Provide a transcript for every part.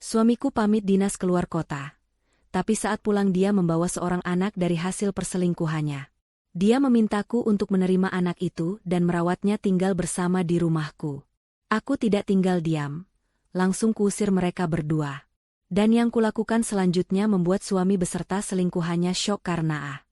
Suamiku pamit dinas keluar kota. Tapi saat pulang dia membawa seorang anak dari hasil perselingkuhannya. Dia memintaku untuk menerima anak itu dan merawatnya tinggal bersama di rumahku. Aku tidak tinggal diam. Langsung kuusir mereka berdua. Dan yang kulakukan selanjutnya membuat suami beserta selingkuhannya syok karena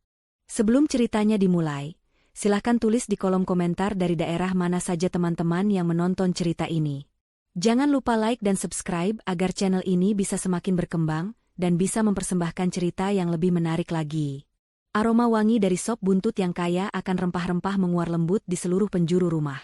Sebelum ceritanya dimulai, silahkan tulis di kolom komentar dari daerah mana saja teman-teman yang menonton cerita ini. Jangan lupa like dan subscribe agar channel ini bisa semakin berkembang dan bisa mempersembahkan cerita yang lebih menarik lagi. Aroma wangi dari sop buntut yang kaya akan rempah-rempah menguar lembut di seluruh penjuru rumah.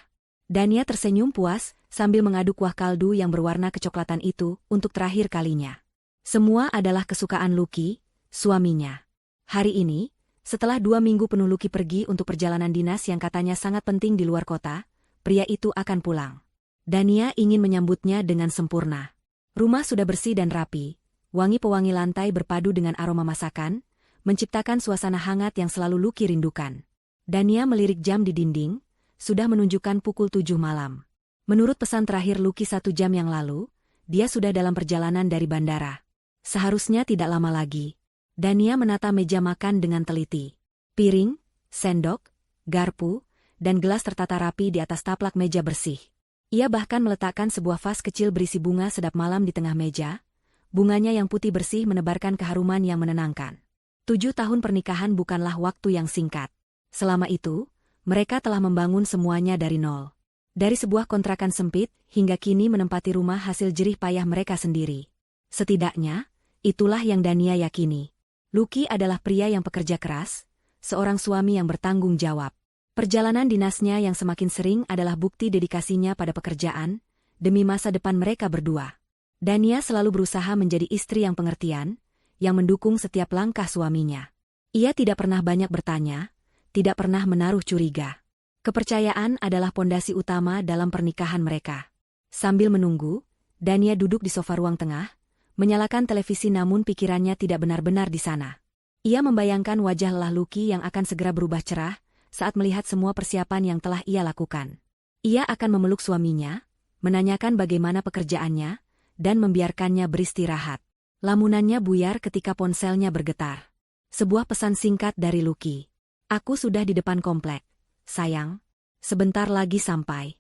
Dania tersenyum puas sambil mengaduk kuah kaldu yang berwarna kecoklatan itu untuk terakhir kalinya. Semua adalah kesukaan Lucky, suaminya. Hari ini, setelah 2 minggu penuh Lucky pergi untuk perjalanan dinas yang katanya sangat penting di luar kota, pria itu akan pulang. Dania ingin menyambutnya dengan sempurna. Rumah sudah bersih dan rapi, wangi pewangi lantai berpadu dengan aroma masakan, menciptakan suasana hangat yang selalu Lucky rindukan. Dania melirik jam di dinding, sudah menunjukkan pukul 7 malam. Menurut pesan terakhir Lucky 1 jam yang lalu, dia sudah dalam perjalanan dari bandara. Seharusnya tidak lama lagi. Dania menata meja makan dengan teliti. Piring, sendok, garpu, dan gelas tertata rapi di atas taplak meja bersih. Ia bahkan meletakkan sebuah vas kecil berisi bunga sedap malam di tengah meja. Bunganya yang putih bersih menebarkan keharuman yang menenangkan. 7 tahun pernikahan bukanlah waktu yang singkat. Selama itu, mereka telah membangun semuanya dari nol. Dari sebuah kontrakan sempit, hingga kini menempati rumah hasil jerih payah mereka sendiri. Setidaknya, itulah yang Dania yakini. Lucky adalah pria yang pekerja keras, seorang suami yang bertanggung jawab. Perjalanan dinasnya yang semakin sering adalah bukti dedikasinya pada pekerjaan, demi masa depan mereka berdua. Dania selalu berusaha menjadi istri yang pengertian, yang mendukung setiap langkah suaminya. Ia tidak pernah banyak bertanya, tidak pernah menaruh curiga. Kepercayaan adalah pondasi utama dalam pernikahan mereka. Sambil menunggu, Dania duduk di sofa ruang tengah, menyalakan televisi namun pikirannya tidak benar-benar di sana. Ia membayangkan wajah lelah Lucky yang akan segera berubah cerah, saat melihat semua persiapan yang telah ia lakukan. Ia akan memeluk suaminya, menanyakan bagaimana pekerjaannya, dan membiarkannya beristirahat. Lamunannya buyar ketika ponselnya bergetar. Sebuah pesan singkat dari Lucky. Aku sudah di depan komplek. Sayang, sebentar lagi sampai.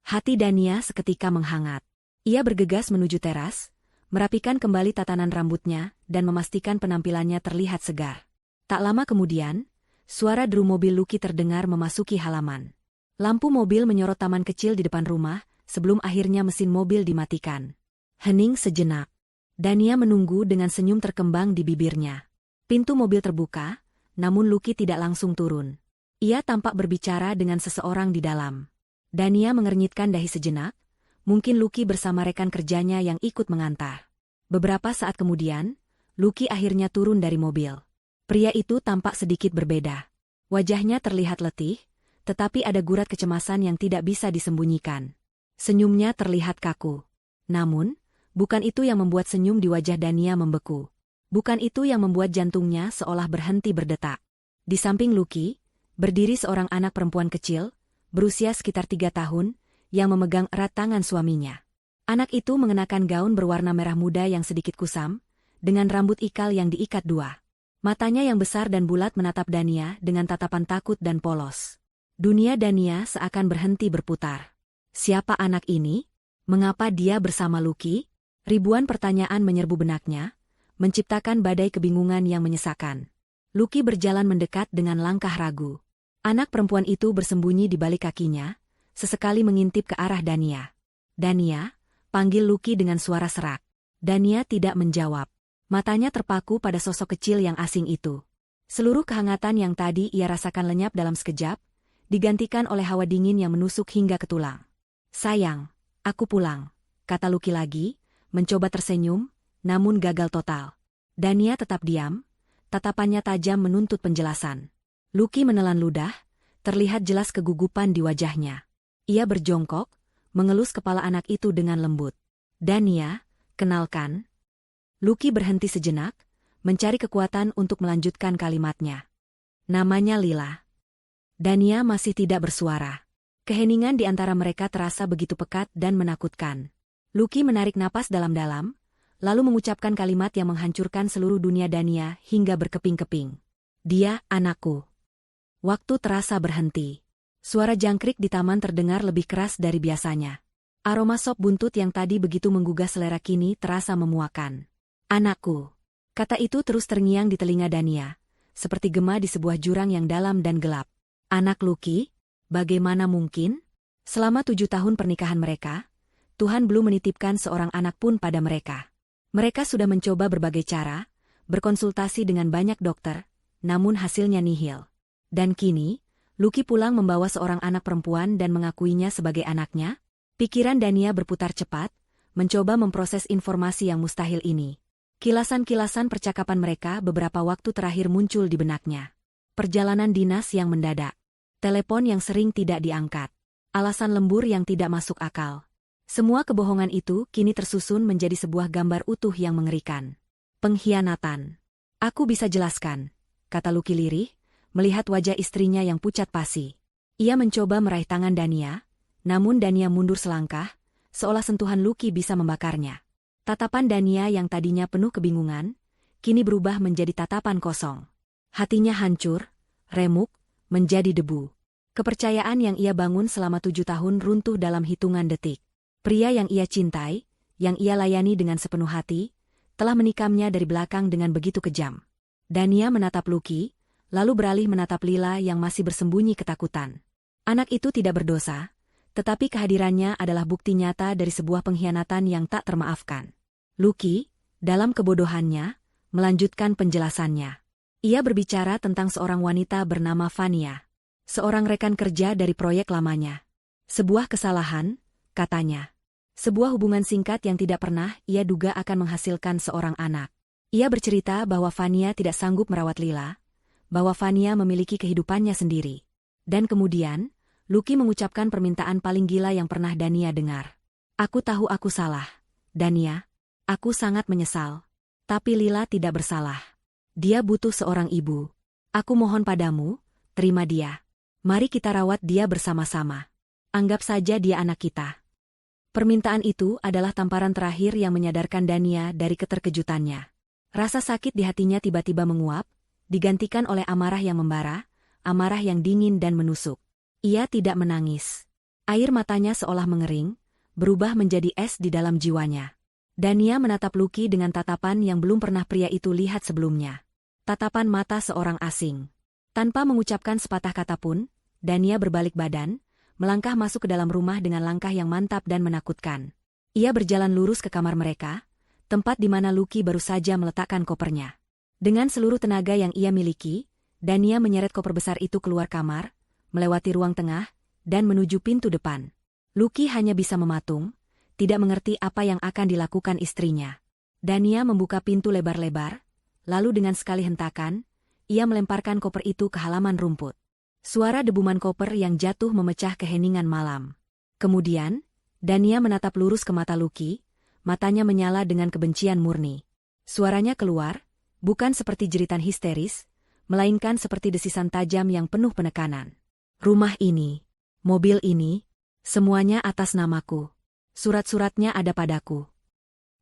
Hati Dania seketika menghangat. Ia bergegas menuju teras, merapikan kembali tatanan rambutnya, dan memastikan penampilannya terlihat segar. Tak lama kemudian, suara deru mobil Lucky terdengar memasuki halaman. Lampu mobil menyorot taman kecil di depan rumah, sebelum akhirnya mesin mobil dimatikan. Hening sejenak. Dania menunggu dengan senyum terkembang di bibirnya. Pintu mobil terbuka, namun Lucky tidak langsung turun. Ia tampak berbicara dengan seseorang di dalam. Dania mengernyitkan dahi sejenak, mungkin Lucky bersama rekan kerjanya yang ikut mengantar. Beberapa saat kemudian, Lucky akhirnya turun dari mobil. Pria itu tampak sedikit berbeda. Wajahnya terlihat letih, tetapi ada gurat kecemasan yang tidak bisa disembunyikan. Senyumnya terlihat kaku. Namun, bukan itu yang membuat senyum di wajah Dania membeku. Bukan itu yang membuat jantungnya seolah berhenti berdetak. Di samping Lucky, berdiri seorang anak perempuan kecil, berusia sekitar 3 tahun, yang memegang erat tangan suaminya. Anak itu mengenakan gaun berwarna merah muda yang sedikit kusam, dengan rambut ikal yang diikat 2. Matanya yang besar dan bulat menatap Dania dengan tatapan takut dan polos. Dunia Dania seakan berhenti berputar. Siapa anak ini? Mengapa dia bersama Lucky? Ribuan pertanyaan menyerbu benaknya, menciptakan badai kebingungan yang menyesakan. Lucky berjalan mendekat dengan langkah ragu. Anak perempuan itu bersembunyi di balik kakinya, sesekali mengintip ke arah Dania. Dania, panggil Lucky dengan suara serak. Dania tidak menjawab. Matanya terpaku pada sosok kecil yang asing itu. Seluruh kehangatan yang tadi ia rasakan lenyap dalam sekejap, digantikan oleh hawa dingin yang menusuk hingga ke tulang. Sayang, aku pulang, kata Lucky lagi, mencoba tersenyum, namun gagal total. Dania tetap diam, tatapannya tajam menuntut penjelasan. Lucky menelan ludah, terlihat jelas kegugupan di wajahnya. Ia berjongkok, mengelus kepala anak itu dengan lembut. Dania, kenalkan. Lucky berhenti sejenak, mencari kekuatan untuk melanjutkan kalimatnya. Namanya Lila. Dania masih tidak bersuara. Keheningan di antara mereka terasa begitu pekat dan menakutkan. Lucky menarik napas dalam-dalam, lalu mengucapkan kalimat yang menghancurkan seluruh dunia Dania hingga berkeping-keping. Dia, anakku. Waktu terasa berhenti. Suara jangkrik di taman terdengar lebih keras dari biasanya. Aroma sop buntut yang tadi begitu menggugah selera kini terasa memuakan. Anakku. Kata itu terus terngiang di telinga Dania, seperti gema di sebuah jurang yang dalam dan gelap. Anak Lucky? Bagaimana mungkin? Selama 7 tahun pernikahan mereka, Tuhan belum menitipkan seorang anak pun pada mereka. Mereka sudah mencoba berbagai cara, berkonsultasi dengan banyak dokter, namun hasilnya nihil. Dan kini, Lucky pulang membawa seorang anak perempuan dan mengakuinya sebagai anaknya? Pikiran Dania berputar cepat, mencoba memproses informasi yang mustahil ini. Kilasan-kilasan percakapan mereka beberapa waktu terakhir muncul di benaknya. Perjalanan dinas yang mendadak. Telepon yang sering tidak diangkat. Alasan lembur yang tidak masuk akal. Semua kebohongan itu kini tersusun menjadi sebuah gambar utuh yang mengerikan. Pengkhianatan. Aku bisa jelaskan, kata Lucky lirih, melihat wajah istrinya yang pucat pasi. Ia mencoba meraih tangan Dania, namun Dania mundur selangkah, seolah sentuhan Lucky bisa membakarnya. Tatapan Dania yang tadinya penuh kebingungan, kini berubah menjadi tatapan kosong. Hatinya hancur, remuk, menjadi debu. Kepercayaan yang ia bangun selama 7 tahun runtuh dalam hitungan detik. Pria yang ia cintai, yang ia layani dengan sepenuh hati, telah menikamnya dari belakang dengan begitu kejam. Dania menatap Lucky, lalu beralih menatap Lila yang masih bersembunyi ketakutan. Anak itu tidak berdosa, tetapi kehadirannya adalah bukti nyata dari sebuah pengkhianatan yang tak termaafkan. Lucky, dalam kebodohannya, melanjutkan penjelasannya. Ia berbicara tentang seorang wanita bernama Vania. Seorang rekan kerja dari proyek lamanya. Sebuah kesalahan, katanya. Sebuah hubungan singkat yang tidak pernah ia duga akan menghasilkan seorang anak. Ia bercerita bahwa Vania tidak sanggup merawat Lila, bahwa Vania memiliki kehidupannya sendiri. Dan kemudian, Lucky mengucapkan permintaan paling gila yang pernah Dania dengar. Aku tahu aku salah, Dania. Aku sangat menyesal. Tapi Lila tidak bersalah. Dia butuh seorang ibu. Aku mohon padamu, terima dia. Mari kita rawat dia bersama-sama. Anggap saja dia anak kita. Permintaan itu adalah tamparan terakhir yang menyadarkan Dania dari keterkejutannya. Rasa sakit di hatinya tiba-tiba menguap, digantikan oleh amarah yang membara, amarah yang dingin dan menusuk. Ia tidak menangis. Air matanya seolah mengering, berubah menjadi es di dalam jiwanya. Dania menatap Lucky dengan tatapan yang belum pernah pria itu lihat sebelumnya. Tatapan mata seorang asing. Tanpa mengucapkan sepatah kata pun, Dania berbalik badan, melangkah masuk ke dalam rumah dengan langkah yang mantap dan menakutkan. Ia berjalan lurus ke kamar mereka, tempat di mana Lucky baru saja meletakkan kopernya. Dengan seluruh tenaga yang ia miliki, Dania menyeret koper besar itu keluar kamar, melewati ruang tengah, dan menuju pintu depan. Lucky hanya bisa mematung, tidak mengerti apa yang akan dilakukan istrinya. Dania membuka pintu lebar-lebar, lalu dengan sekali hentakan, ia melemparkan koper itu ke halaman rumput. Suara debuman koper yang jatuh memecah keheningan malam. Kemudian, Dania menatap lurus ke mata Lucky, matanya menyala dengan kebencian murni. Suaranya keluar, bukan seperti jeritan histeris, melainkan seperti desisan tajam yang penuh penekanan. Rumah ini, mobil ini, semuanya atas namaku. Surat-suratnya ada padaku.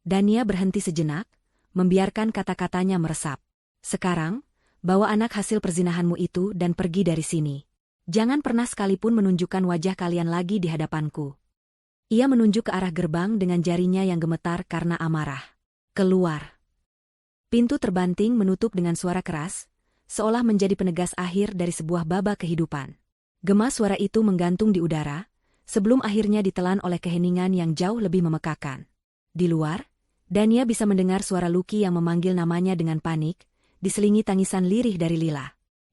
Dania berhenti sejenak, membiarkan kata-katanya meresap. Sekarang, bawa anak hasil perzinahanmu itu dan pergi dari sini. Jangan pernah sekalipun menunjukkan wajah kalian lagi di hadapanku. Ia menunjuk ke arah gerbang dengan jarinya yang gemetar karena amarah. Keluar. Pintu terbanting menutup dengan suara keras, seolah menjadi penegas akhir dari sebuah babak kehidupan. Gema suara itu menggantung di udara, sebelum akhirnya ditelan oleh keheningan yang jauh lebih memekakan. Di luar, Dania bisa mendengar suara Lucky yang memanggil namanya dengan panik, diselingi tangisan lirih dari Lila.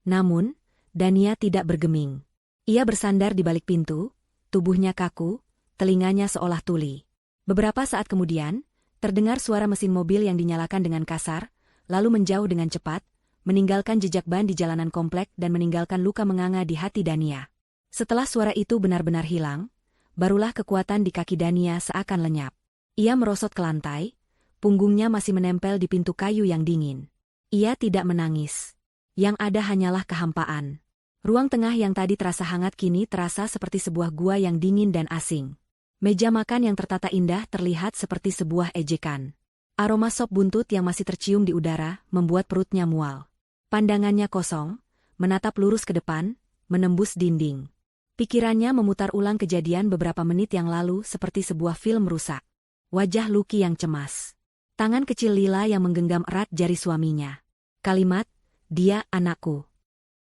Namun, Dania tidak bergeming. Ia bersandar di balik pintu, tubuhnya kaku, telinganya seolah tuli. Beberapa saat kemudian, terdengar suara mesin mobil yang dinyalakan dengan kasar, lalu menjauh dengan cepat, meninggalkan jejak ban di jalanan komplek dan meninggalkan luka menganga di hati Dania. Setelah suara itu benar-benar hilang, barulah kekuatan di kaki Dania seakan lenyap. Ia merosot ke lantai, punggungnya masih menempel di pintu kayu yang dingin. Ia tidak menangis. Yang ada hanyalah kehampaan. Ruang tengah yang tadi terasa hangat kini terasa seperti sebuah gua yang dingin dan asing. Meja makan yang tertata indah terlihat seperti sebuah ejekan. Aroma sop buntut yang masih tercium di udara membuat perutnya mual. Pandangannya kosong, menatap lurus ke depan, menembus dinding. Pikirannya memutar ulang kejadian beberapa menit yang lalu seperti sebuah film rusak. Wajah Lucky yang cemas. Tangan kecil Lila yang menggenggam erat jari suaminya. Kalimat, "Dia anakku."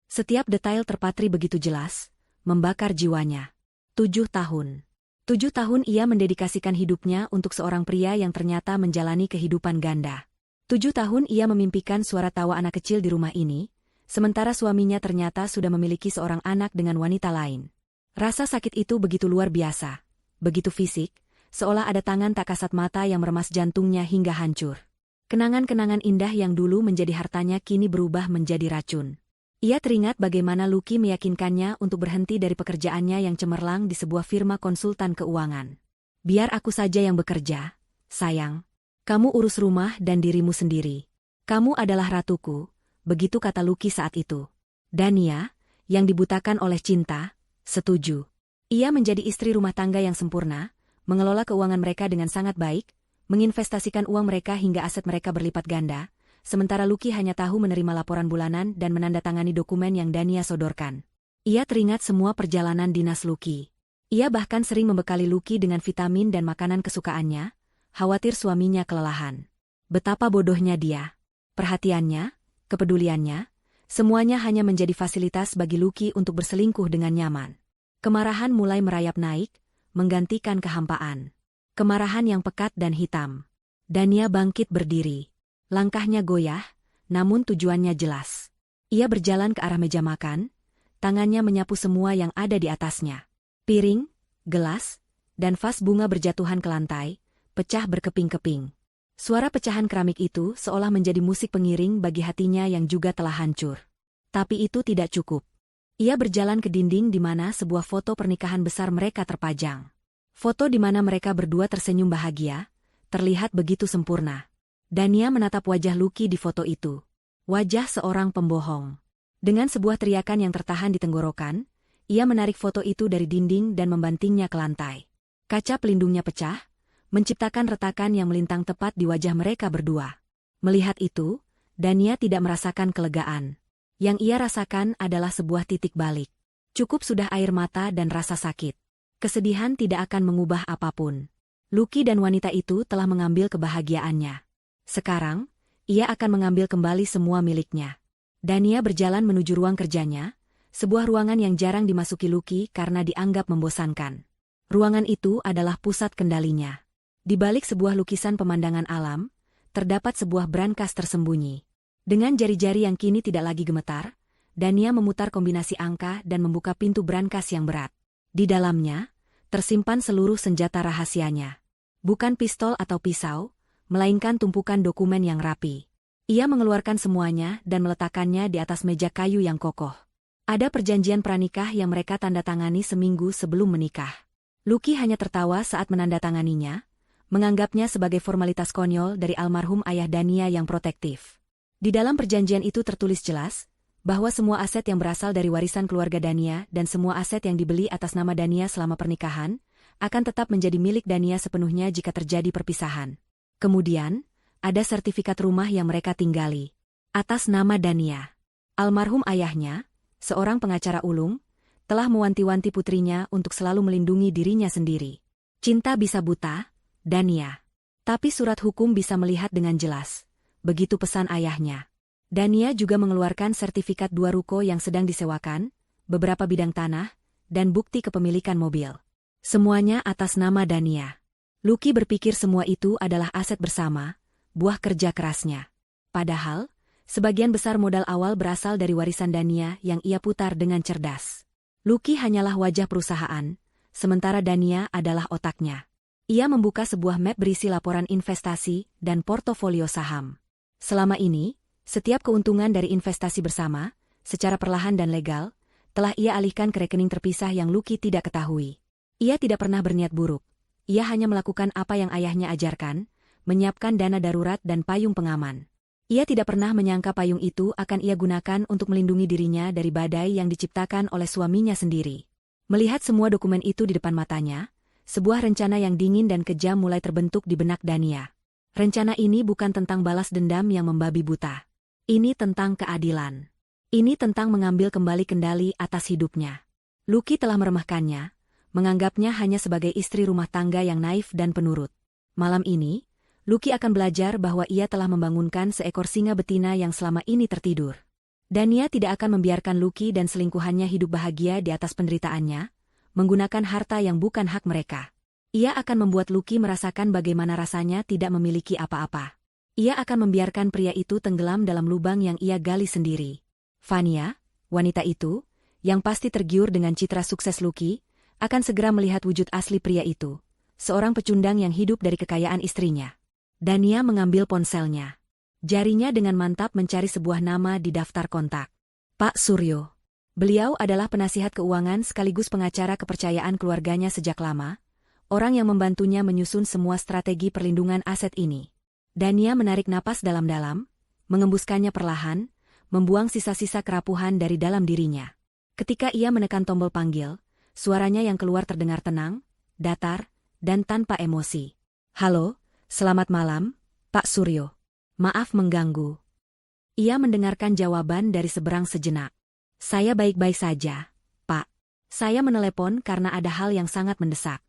Setiap detail terpatri begitu jelas, membakar jiwanya. 7 tahun. 7 tahun ia mendedikasikan hidupnya untuk seorang pria yang ternyata menjalani kehidupan ganda. 7 tahun ia memimpikan suara tawa anak kecil di rumah ini, sementara suaminya ternyata sudah memiliki seorang anak dengan wanita lain. Rasa sakit itu begitu luar biasa, begitu fisik, seolah ada tangan tak kasat mata yang meremas jantungnya hingga hancur. Kenangan-kenangan indah yang dulu menjadi hartanya kini berubah menjadi racun. Ia teringat bagaimana Lucky meyakinkannya untuk berhenti dari pekerjaannya yang cemerlang di sebuah firma konsultan keuangan. "Biar aku saja yang bekerja, sayang. Kamu urus rumah dan dirimu sendiri. Kamu adalah ratuku," begitu kata Lucky saat itu. Dania, yang dibutakan oleh cinta, setuju. Ia menjadi istri rumah tangga yang sempurna, mengelola keuangan mereka dengan sangat baik, menginvestasikan uang mereka hingga aset mereka berlipat ganda, sementara Lucky hanya tahu menerima laporan bulanan dan menandatangani dokumen yang Dania sodorkan. Ia teringat semua perjalanan dinas Lucky. Ia bahkan sering membekali Lucky dengan vitamin dan makanan kesukaannya, khawatir suaminya kelelahan. Betapa bodohnya dia. Perhatiannya, kepeduliannya, semuanya hanya menjadi fasilitas bagi Lucky untuk berselingkuh dengan nyaman. Kemarahan mulai merayap naik, menggantikan kehampaan. Kemarahan yang pekat dan hitam. Dania bangkit berdiri. Langkahnya goyah, namun tujuannya jelas. Ia berjalan ke arah meja makan, tangannya menyapu semua yang ada di atasnya. Piring, gelas, dan vas bunga berjatuhan ke lantai, pecah berkeping-keping. Suara pecahan keramik itu seolah menjadi musik pengiring bagi hatinya yang juga telah hancur. Tapi itu tidak cukup. Ia berjalan ke dinding di mana sebuah foto pernikahan besar mereka terpajang. Foto di mana mereka berdua tersenyum bahagia, terlihat begitu sempurna. Dania menatap wajah Lucky di foto itu. Wajah seorang pembohong. Dengan sebuah teriakan yang tertahan di tenggorokan, ia menarik foto itu dari dinding dan membantingnya ke lantai. Kaca pelindungnya pecah, menciptakan retakan yang melintang tepat di wajah mereka berdua. Melihat itu, Dania tidak merasakan kelegaan. Yang ia rasakan adalah sebuah titik balik. Cukup sudah air mata dan rasa sakit. Kesedihan tidak akan mengubah apapun. Lucky dan wanita itu telah mengambil kebahagiaannya. Sekarang, ia akan mengambil kembali semua miliknya. Dania berjalan menuju ruang kerjanya, sebuah ruangan yang jarang dimasuki Lucky karena dianggap membosankan. Ruangan itu adalah pusat kendalinya. Di balik sebuah lukisan pemandangan alam, terdapat sebuah brankas tersembunyi. Dengan jari-jari yang kini tidak lagi gemetar, Dania memutar kombinasi angka dan membuka pintu brankas yang berat. Di dalamnya, tersimpan seluruh senjata rahasianya. Bukan pistol atau pisau, melainkan tumpukan dokumen yang rapi. Ia mengeluarkan semuanya dan meletakkannya di atas meja kayu yang kokoh. Ada perjanjian pranikah yang mereka tanda tangani seminggu sebelum menikah. Lucky hanya tertawa saat menandatanganinya, menganggapnya sebagai formalitas konyol dari almarhum ayah Dania yang protektif. Di dalam perjanjian itu tertulis jelas, bahwa semua aset yang berasal dari warisan keluarga Dania dan semua aset yang dibeli atas nama Dania selama pernikahan, akan tetap menjadi milik Dania sepenuhnya jika terjadi perpisahan. Kemudian, ada sertifikat rumah yang mereka tinggali. Atas nama Dania. Almarhum ayahnya, seorang pengacara ulung, telah mewanti-wanti putrinya untuk selalu melindungi dirinya sendiri. Cinta bisa buta, Dania. Tapi surat hukum bisa melihat dengan jelas. Begitu pesan ayahnya. Dania juga mengeluarkan sertifikat 2 ruko yang sedang disewakan, beberapa bidang tanah, dan bukti kepemilikan mobil. Semuanya atas nama Dania. Lucky berpikir semua itu adalah aset bersama, buah kerja kerasnya. Padahal, sebagian besar modal awal berasal dari warisan Dania yang ia putar dengan cerdas. Lucky hanyalah wajah perusahaan, sementara Dania adalah otaknya. Ia membuka sebuah map berisi laporan investasi dan portofolio saham. Selama ini, setiap keuntungan dari investasi bersama, secara perlahan dan legal, telah ia alihkan ke rekening terpisah yang Lucky tidak ketahui. Ia tidak pernah berniat buruk. Ia hanya melakukan apa yang ayahnya ajarkan, menyiapkan dana darurat dan payung pengaman. Ia tidak pernah menyangka payung itu akan ia gunakan untuk melindungi dirinya dari badai yang diciptakan oleh suaminya sendiri. Melihat semua dokumen itu di depan matanya, sebuah rencana yang dingin dan kejam mulai terbentuk di benak Dania. Rencana ini bukan tentang balas dendam yang membabi buta. Ini tentang keadilan. Ini tentang mengambil kembali kendali atas hidupnya. Lucky telah meremehkannya, menganggapnya hanya sebagai istri rumah tangga yang naif dan penurut. Malam ini, Lucky akan belajar bahwa ia telah membangunkan seekor singa betina yang selama ini tertidur. Dania tidak akan membiarkan Lucky dan selingkuhannya hidup bahagia di atas penderitaannya, menggunakan harta yang bukan hak mereka. Ia akan membuat Lucky merasakan bagaimana rasanya tidak memiliki apa-apa. Ia akan membiarkan pria itu tenggelam dalam lubang yang ia gali sendiri. Vania, wanita itu, yang pasti tergiur dengan citra sukses Lucky, akan segera melihat wujud asli pria itu, seorang pecundang yang hidup dari kekayaan istrinya. Dania mengambil ponselnya. Jarinya dengan mantap mencari sebuah nama di daftar kontak. Pak Suryo. Beliau adalah penasihat keuangan sekaligus pengacara kepercayaan keluarganya sejak lama, orang yang membantunya menyusun semua strategi perlindungan aset ini. Dania menarik napas dalam-dalam, mengembuskannya perlahan, membuang sisa-sisa kerapuhan dari dalam dirinya. Ketika ia menekan tombol panggil, suaranya yang keluar terdengar tenang, datar, dan tanpa emosi. Halo, selamat malam, Pak Suryo. Maaf mengganggu. Ia mendengarkan jawaban dari seberang sejenak. Saya baik-baik saja, Pak. Saya menelepon karena ada hal yang sangat mendesak.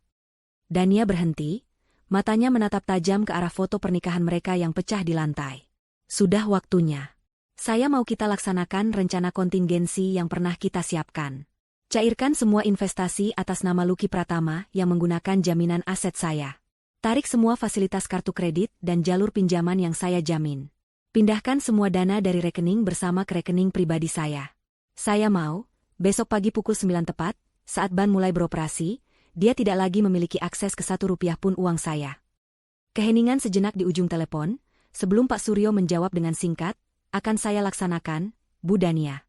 Dania berhenti, matanya menatap tajam ke arah foto pernikahan mereka yang pecah di lantai. Sudah waktunya. Saya mau kita laksanakan rencana kontingensi yang pernah kita siapkan. Cairkan semua investasi atas nama Lucky Pratama yang menggunakan jaminan aset saya. Tarik semua fasilitas kartu kredit dan jalur pinjaman yang saya jamin. Pindahkan semua dana dari rekening bersama ke rekening pribadi saya. Saya mau, besok pagi pukul 9 tepat, saat ban mulai beroperasi, dia tidak lagi memiliki akses ke Rp1 pun uang saya. Keheningan sejenak di ujung telepon, sebelum Pak Suryo menjawab dengan singkat, akan saya laksanakan, Bu Dania.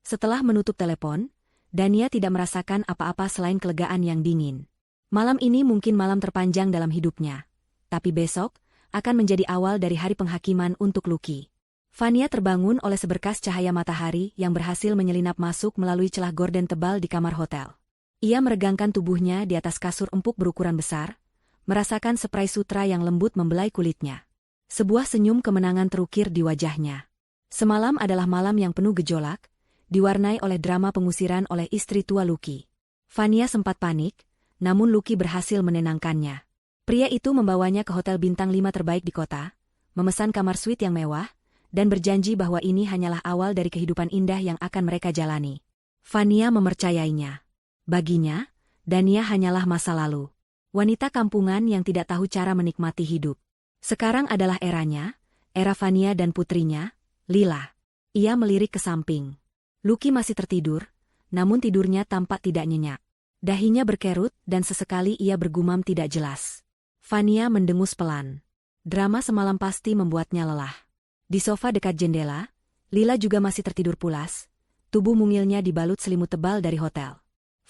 Setelah menutup telepon, Dania tidak merasakan apa-apa selain kelegaan yang dingin. Malam ini mungkin malam terpanjang dalam hidupnya. Tapi besok, akan menjadi awal dari hari penghakiman untuk Lucky. Vania terbangun oleh seberkas cahaya matahari yang berhasil menyelinap masuk melalui celah gorden tebal di kamar hotel. Ia meregangkan tubuhnya di atas kasur empuk berukuran besar, merasakan spray sutra yang lembut membelai kulitnya. Sebuah senyum kemenangan terukir di wajahnya. Semalam adalah malam yang penuh gejolak, diwarnai oleh drama pengusiran oleh istri tua Lucky. Vania sempat panik, namun Lucky berhasil menenangkannya. Pria itu membawanya ke hotel bintang 5 terbaik di kota, memesan kamar suite yang mewah, dan berjanji bahwa ini hanyalah awal dari kehidupan indah yang akan mereka jalani. Vania mempercayainya. Baginya, Dania hanyalah masa lalu. Wanita kampungan yang tidak tahu cara menikmati hidup. Sekarang adalah eranya, era Vania dan putrinya, Lila. Ia melirik ke samping. Lucky masih tertidur, namun tidurnya tampak tidak nyenyak. Dahinya berkerut dan sesekali ia bergumam tidak jelas. Vania mendengus pelan. Drama semalam pasti membuatnya lelah. Di sofa dekat jendela, Lila juga masih tertidur pulas, tubuh mungilnya dibalut selimut tebal dari hotel.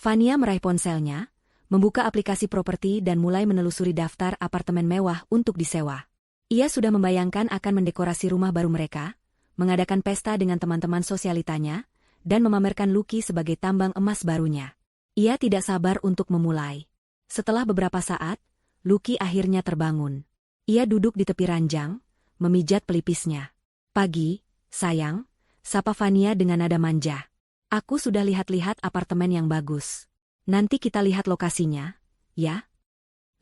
Vania meraih ponselnya, membuka aplikasi properti dan mulai menelusuri daftar apartemen mewah untuk disewa. Ia sudah membayangkan akan mendekorasi rumah baru mereka, mengadakan pesta dengan teman-teman sosialitanya, dan memamerkan Lucky sebagai tambang emas barunya. Ia tidak sabar untuk memulai. Setelah beberapa saat, Lucky akhirnya terbangun. Ia duduk di tepi ranjang, memijat pelipisnya. Pagi, sayang, sapa Vania dengan nada manja. Aku sudah lihat-lihat apartemen yang bagus. Nanti kita lihat lokasinya, ya?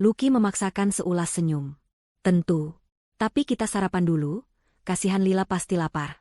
Lucky memaksakan seulas senyum. Tentu. Tapi kita sarapan dulu, kasihan Lila pasti lapar.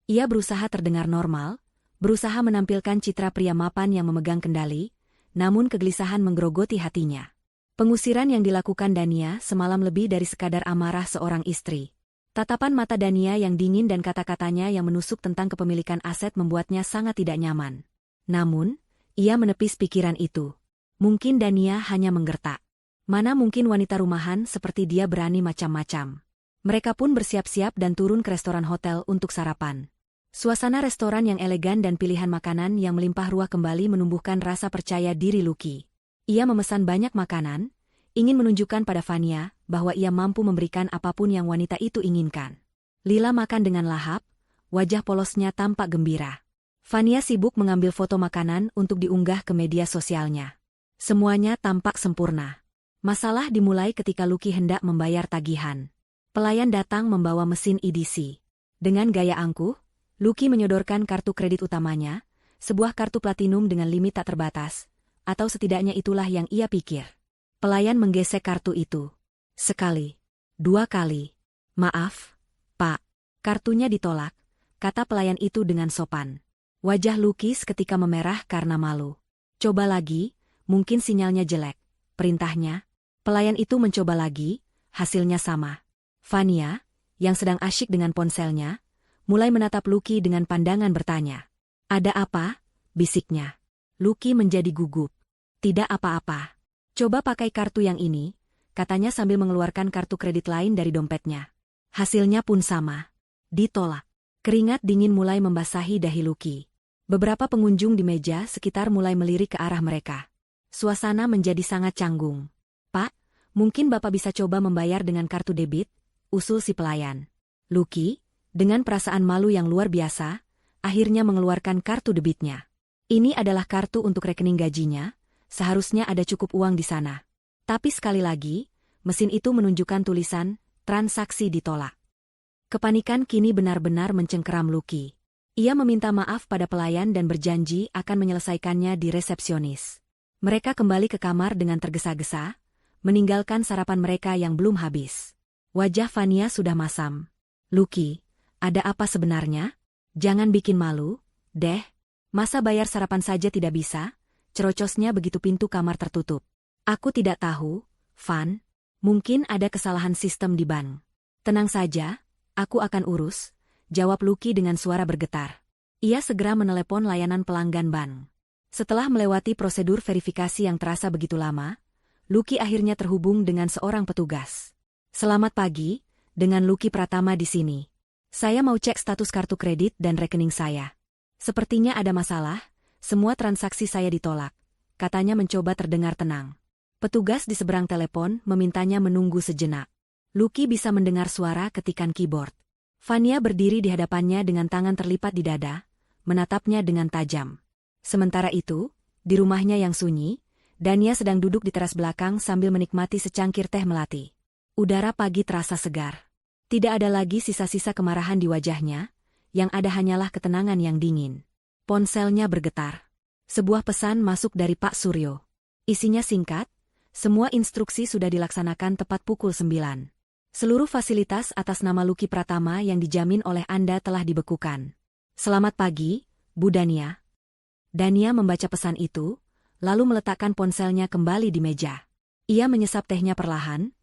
Ia berusaha terdengar normal, berusaha menampilkan citra pria mapan yang memegang kendali, namun kegelisahan menggerogoti hatinya. Pengusiran yang dilakukan Dania semalam lebih dari sekadar amarah seorang istri. Tatapan mata Dania yang dingin dan kata-katanya yang menusuk tentang kepemilikan aset membuatnya sangat tidak nyaman. Namun, ia menepis pikiran itu. Mungkin Dania hanya menggertak. Mana mungkin wanita rumahan seperti dia berani macam-macam. Mereka pun bersiap-siap dan turun ke restoran hotel untuk sarapan. Suasana restoran yang elegan dan pilihan makanan yang melimpah ruah kembali menumbuhkan rasa percaya diri Lucky. Ia memesan banyak makanan, ingin menunjukkan pada Vania bahwa ia mampu memberikan apapun yang wanita itu inginkan. Lila makan dengan lahap, wajah polosnya tampak gembira. Vania sibuk mengambil foto makanan untuk diunggah ke media sosialnya. Semuanya tampak sempurna. Masalah dimulai ketika Lucky hendak membayar tagihan. Pelayan datang membawa mesin EDC. Dengan gaya angkuh, Lucky menyodorkan kartu kredit utamanya, sebuah kartu platinum dengan limit tak terbatas, atau setidaknya itulah yang ia pikir. Pelayan menggesek kartu itu. Sekali. 2 kali. Maaf, Pak. Kartunya ditolak, kata pelayan itu dengan sopan. Wajah Lucky seketika memerah karena malu. Coba lagi, mungkin sinyalnya jelek. Perintahnya. Pelayan itu mencoba lagi, hasilnya sama. Vania, yang sedang asyik dengan ponselnya, mulai menatap Lucky dengan pandangan bertanya. Ada apa? Bisiknya. Lucky menjadi gugup. Tidak apa-apa. Coba pakai kartu yang ini, katanya sambil mengeluarkan kartu kredit lain dari dompetnya. Hasilnya pun sama. Ditolak. Keringat dingin mulai membasahi dahi Lucky. Beberapa pengunjung di meja sekitar mulai melirik ke arah mereka. Suasana menjadi sangat canggung. Pak, mungkin Bapak bisa coba membayar dengan kartu debit, usul si pelayan. Lucky, dengan perasaan malu yang luar biasa, akhirnya mengeluarkan kartu debitnya. Ini adalah kartu untuk rekening gajinya, seharusnya ada cukup uang di sana. Tapi sekali lagi, mesin itu menunjukkan tulisan, transaksi ditolak. Kepanikan kini benar-benar mencengkeram Lucky. Ia meminta maaf pada pelayan dan berjanji akan menyelesaikannya di resepsionis. Mereka kembali ke kamar dengan tergesa-gesa, meninggalkan sarapan mereka yang belum habis. Wajah Vania sudah masam. Lucky, ada apa sebenarnya? Jangan bikin malu, deh. Masa bayar sarapan saja tidak bisa? Cerocosnya begitu pintu kamar tertutup. Aku tidak tahu, Van. Mungkin ada kesalahan sistem di bank. Tenang saja, aku akan urus, jawab Lucky dengan suara bergetar. Ia segera menelepon layanan pelanggan bank. Setelah melewati prosedur verifikasi yang terasa begitu lama, Lucky akhirnya terhubung dengan seorang petugas. Selamat pagi, dengan Lucky Pratama di sini. Saya mau cek status kartu kredit dan rekening saya. Sepertinya ada masalah, semua transaksi saya ditolak. Katanya mencoba terdengar tenang. Petugas di seberang telepon memintanya menunggu sejenak. Lucky bisa mendengar suara ketikan keyboard. Vania berdiri di hadapannya dengan tangan terlipat di dada, menatapnya dengan tajam. Sementara itu, di rumahnya yang sunyi, Dania sedang duduk di teras belakang sambil menikmati secangkir teh melati. Udara pagi terasa segar. Tidak ada lagi sisa-sisa kemarahan di wajahnya, yang ada hanyalah ketenangan yang dingin. Ponselnya bergetar. Sebuah pesan masuk dari Pak Suryo. Isinya singkat, semua instruksi sudah dilaksanakan tepat pukul 9. Seluruh fasilitas atas nama Lucky Pratama yang dijamin oleh Anda telah dibekukan. Selamat pagi, Bu Dania. Dania membaca pesan itu, lalu meletakkan ponselnya kembali di meja. Ia menyesap tehnya perlahan,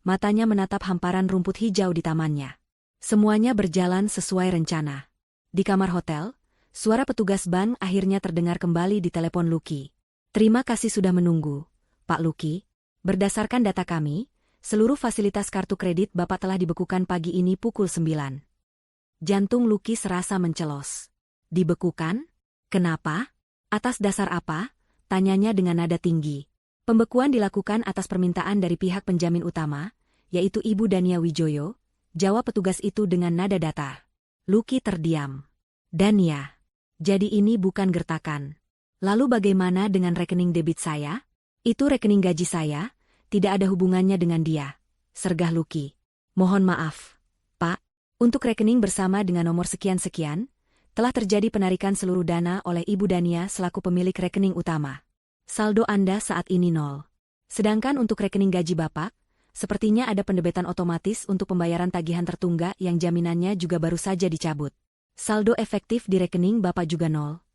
matanya menatap hamparan rumput hijau di tamannya. Semuanya berjalan sesuai rencana. Di kamar hotel, suara petugas bank akhirnya terdengar kembali di telepon Lucky. Terima kasih sudah menunggu, Pak Lucky. Berdasarkan data kami, seluruh fasilitas kartu kredit Bapak telah dibekukan pagi ini pukul 9. Jantung Lucky serasa mencelos. Dibekukan? Kenapa? Atas dasar apa? Tanyanya dengan nada tinggi. Pembekuan dilakukan atas permintaan dari pihak penjamin utama, yaitu Ibu Dania Wijoyo, jawab petugas itu dengan nada datar. Lucky terdiam. Dania, jadi ini bukan gertakan. Lalu bagaimana dengan rekening debit saya? Itu rekening gaji saya, tidak ada hubungannya dengan dia, sergah Lucky. Mohon maaf, Pak, untuk rekening bersama dengan nomor sekian-sekian, telah terjadi penarikan seluruh dana oleh Ibu Dania selaku pemilik rekening utama. Saldo Anda saat ini 0. Sedangkan untuk rekening gaji Bapak, sepertinya ada pendebetan otomatis untuk pembayaran tagihan tertunggak yang jaminannya juga baru saja dicabut. Saldo efektif di rekening Bapak juga 0.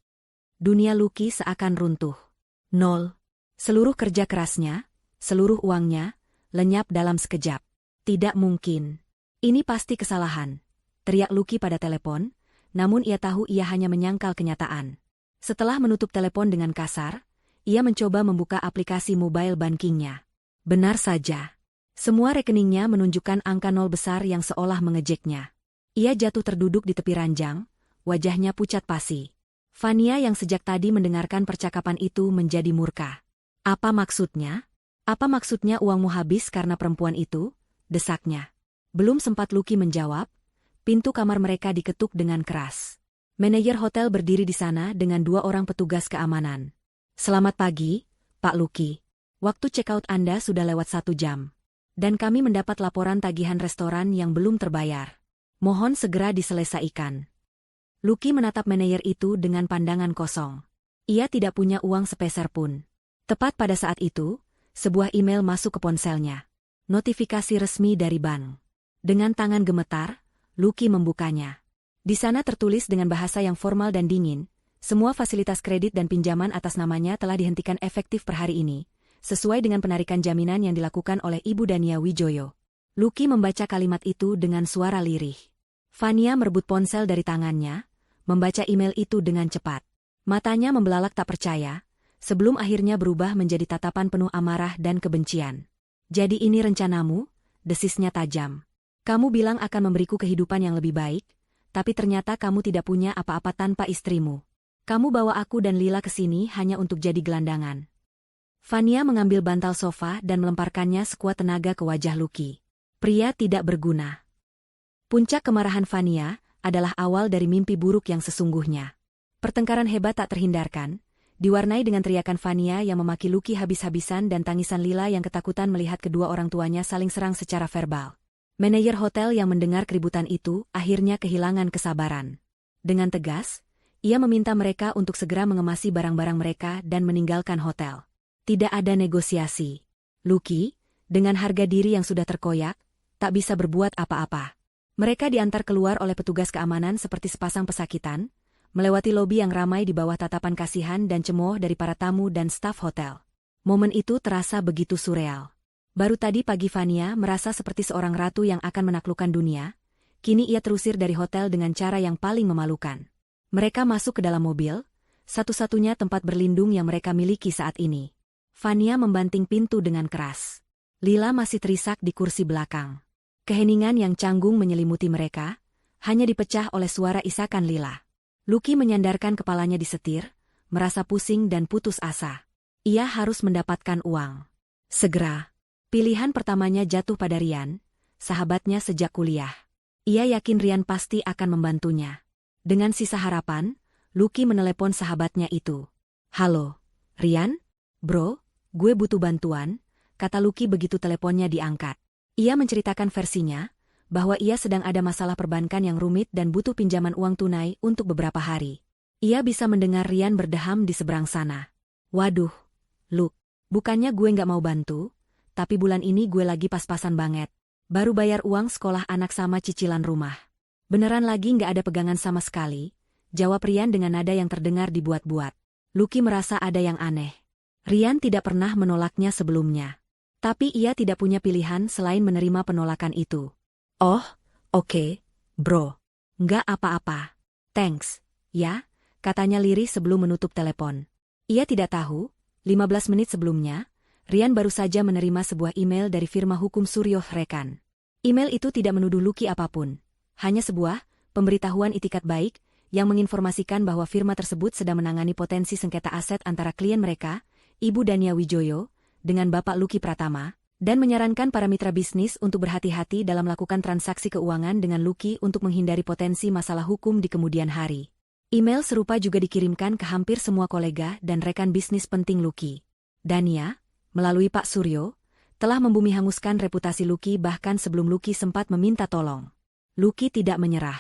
Dunia Lucky seakan runtuh. 0. Seluruh kerja kerasnya, seluruh uangnya, lenyap dalam sekejap. Tidak mungkin. Ini pasti kesalahan, teriak Lucky pada telepon, namun ia tahu ia hanya menyangkal kenyataan. Setelah menutup telepon dengan kasar, ia mencoba membuka aplikasi mobile bankingnya. Benar saja. Semua rekeningnya menunjukkan angka 0 besar yang seolah mengejeknya. Ia jatuh terduduk di tepi ranjang, wajahnya pucat pasi. Vania yang sejak tadi mendengarkan percakapan itu menjadi murka. Apa maksudnya? Apa maksudnya uangmu habis karena perempuan itu? Desaknya. Belum sempat Lucky menjawab, pintu kamar mereka diketuk dengan keras. Manajer hotel berdiri di sana dengan 2 orang petugas keamanan. Selamat pagi, Pak Lucky. Waktu check-out Anda sudah lewat 1 jam. Dan kami mendapat laporan tagihan restoran yang belum terbayar. Mohon segera diselesaikan. Lucky menatap manajer itu dengan pandangan kosong. Ia tidak punya uang sepeser pun. Tepat pada saat itu, sebuah email masuk ke ponselnya. Notifikasi resmi dari bank. Dengan tangan gemetar, Lucky membukanya. Di sana tertulis dengan bahasa yang formal dan dingin, semua fasilitas kredit dan pinjaman atas namanya telah dihentikan efektif per hari ini, sesuai dengan penarikan jaminan yang dilakukan oleh Ibu Dania Wijoyo. Lucky membaca kalimat itu dengan suara lirih. Fania merebut ponsel dari tangannya, membaca email itu dengan cepat. Matanya membelalak tak percaya, sebelum akhirnya berubah menjadi tatapan penuh amarah dan kebencian. Jadi ini rencanamu? Desisnya tajam. Kamu bilang akan memberiku kehidupan yang lebih baik, tapi ternyata kamu tidak punya apa-apa tanpa istrimu. Kamu bawa aku dan Lila ke sini hanya untuk jadi gelandangan. Fania mengambil bantal sofa dan melemparkannya sekuat tenaga ke wajah Lucky. Pria tidak berguna. Puncak kemarahan Fania adalah awal dari mimpi buruk yang sesungguhnya. Pertengkaran hebat tak terhindarkan, diwarnai dengan teriakan Fania yang memaki Lucky habis-habisan dan tangisan Lila yang ketakutan melihat kedua orang tuanya saling serang secara verbal. Manajer hotel yang mendengar keributan itu akhirnya kehilangan kesabaran. Dengan tegas, ia meminta mereka untuk segera mengemasi barang-barang mereka dan meninggalkan hotel. Tidak ada negosiasi. Lucky, dengan harga diri yang sudah terkoyak, tak bisa berbuat apa-apa. Mereka diantar keluar oleh petugas keamanan seperti sepasang pesakitan, melewati lobi yang ramai di bawah tatapan kasihan dan cemooh dari para tamu dan staf hotel. Momen itu terasa begitu surreal. Baru tadi pagi Fania merasa seperti seorang ratu yang akan menaklukkan dunia, kini ia terusir dari hotel dengan cara yang paling memalukan. Mereka masuk ke dalam mobil, satu-satunya tempat berlindung yang mereka miliki saat ini. Fania membanting pintu dengan keras. Lila masih terisak di kursi belakang. Keheningan yang canggung menyelimuti mereka, hanya dipecah oleh suara isakan Lila. Lucky menyandarkan kepalanya di setir, merasa pusing dan putus asa. Ia harus mendapatkan uang. Segera. Pilihan pertamanya jatuh pada Rian, sahabatnya sejak kuliah. Ia yakin Rian pasti akan membantunya. Dengan sisa harapan, Lucky menelepon sahabatnya itu. Halo, Rian? Bro, gue butuh bantuan, kata Lucky begitu teleponnya diangkat. Ia menceritakan versinya, bahwa ia sedang ada masalah perbankan yang rumit dan butuh pinjaman uang tunai untuk beberapa hari. Ia bisa mendengar Rian berdeham di seberang sana. Waduh, Luke, bukannya gue nggak mau bantu, tapi bulan ini gue lagi pas-pasan banget. Baru bayar uang sekolah anak sama cicilan rumah. Beneran lagi nggak ada pegangan sama sekali, jawab Rian dengan nada yang terdengar dibuat-buat. Lucky merasa ada yang aneh. Rian tidak pernah menolaknya sebelumnya. Tapi ia tidak punya pilihan selain menerima penolakan itu. Oh, oke, bro. Nggak apa-apa. Thanks, ya, katanya lirih sebelum menutup telepon. Ia tidak tahu, 15 menit sebelumnya, Rian baru saja menerima sebuah email dari firma hukum Suryo Rekan. Email itu tidak menuduh Lucky apapun. Hanya sebuah pemberitahuan itikat baik yang menginformasikan bahwa firma tersebut sedang menangani potensi sengketa aset antara klien mereka, Ibu Dania Wijoyo, dengan Bapak Lucky Pratama, dan menyarankan para mitra bisnis untuk berhati-hati dalam melakukan transaksi keuangan dengan Lucky untuk menghindari potensi masalah hukum di kemudian hari. Email serupa juga dikirimkan ke hampir semua kolega dan rekan bisnis penting Lucky. Dania, melalui Pak Suryo, telah membumi hanguskan reputasi Lucky bahkan sebelum Lucky sempat meminta tolong. Lucky tidak menyerah.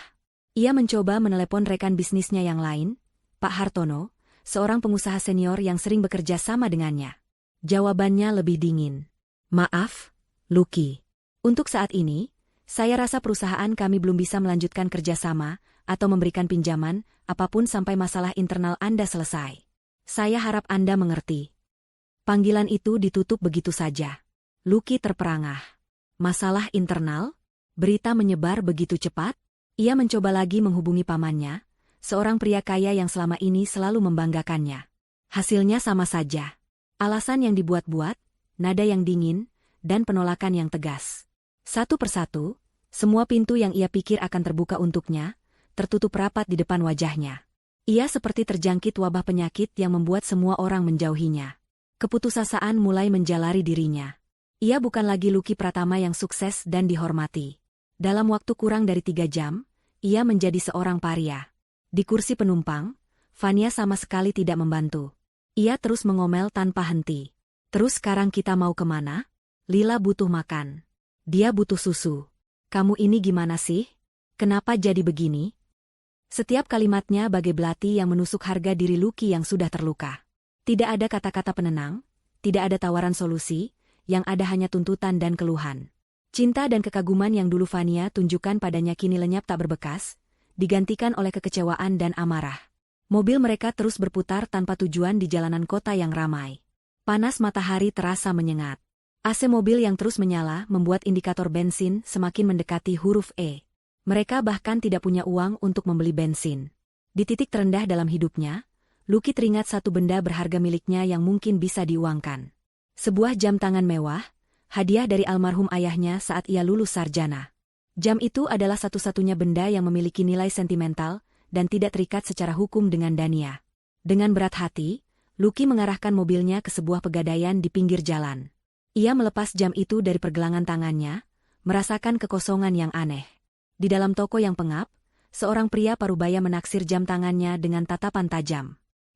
Ia mencoba menelepon rekan bisnisnya yang lain, Pak Hartono, seorang pengusaha senior yang sering bekerja sama dengannya. Jawabannya lebih dingin. Maaf, Lucky. Untuk saat ini, saya rasa perusahaan kami belum bisa melanjutkan kerjasama atau memberikan pinjaman apapun sampai masalah internal Anda selesai. Saya harap Anda mengerti. Panggilan itu ditutup begitu saja. Lucky terperangah. Masalah internal? Berita menyebar begitu cepat? Ia mencoba lagi menghubungi pamannya, seorang pria kaya yang selama ini selalu membanggakannya. Hasilnya sama saja. Alasan yang dibuat-buat, nada yang dingin, dan penolakan yang tegas. Satu persatu, semua pintu yang ia pikir akan terbuka untuknya, tertutup rapat di depan wajahnya. Ia seperti terjangkit wabah penyakit yang membuat semua orang menjauhinya. Keputusasaan mulai menjalari dirinya. Ia bukan lagi Lucky Pratama yang sukses dan dihormati. Dalam waktu kurang dari 3 jam, ia menjadi seorang paria. Di kursi penumpang, Fania sama sekali tidak membantu. Ia terus mengomel tanpa henti. Terus sekarang kita mau kemana? Lila butuh makan. Dia butuh susu. Kamu ini gimana sih? Kenapa jadi begini? Setiap kalimatnya bagai belati yang menusuk harga diri Lucky yang sudah terluka. Tidak ada kata-kata penenang, tidak ada tawaran solusi, yang ada hanya tuntutan dan keluhan. Cinta dan kekaguman yang dulu Vania tunjukkan padanya kini lenyap tak berbekas, digantikan oleh kekecewaan dan amarah. Mobil mereka terus berputar tanpa tujuan di jalanan kota yang ramai. Panas matahari terasa menyengat. AC mobil yang terus menyala membuat indikator bensin semakin mendekati huruf E. Mereka bahkan tidak punya uang untuk membeli bensin. Di titik terendah dalam hidupnya, Lucky teringat satu benda berharga miliknya yang mungkin bisa diuangkan. Sebuah jam tangan mewah, hadiah dari almarhum ayahnya saat ia lulus sarjana. Jam itu adalah satu-satunya benda yang memiliki nilai sentimental dan tidak terikat secara hukum dengan Dania. Dengan berat hati, Lucky mengarahkan mobilnya ke sebuah pegadaian di pinggir jalan. Ia melepas jam itu dari pergelangan tangannya, merasakan kekosongan yang aneh. Di dalam toko yang pengap, seorang pria parubaya menaksir jam tangannya dengan tatapan tajam.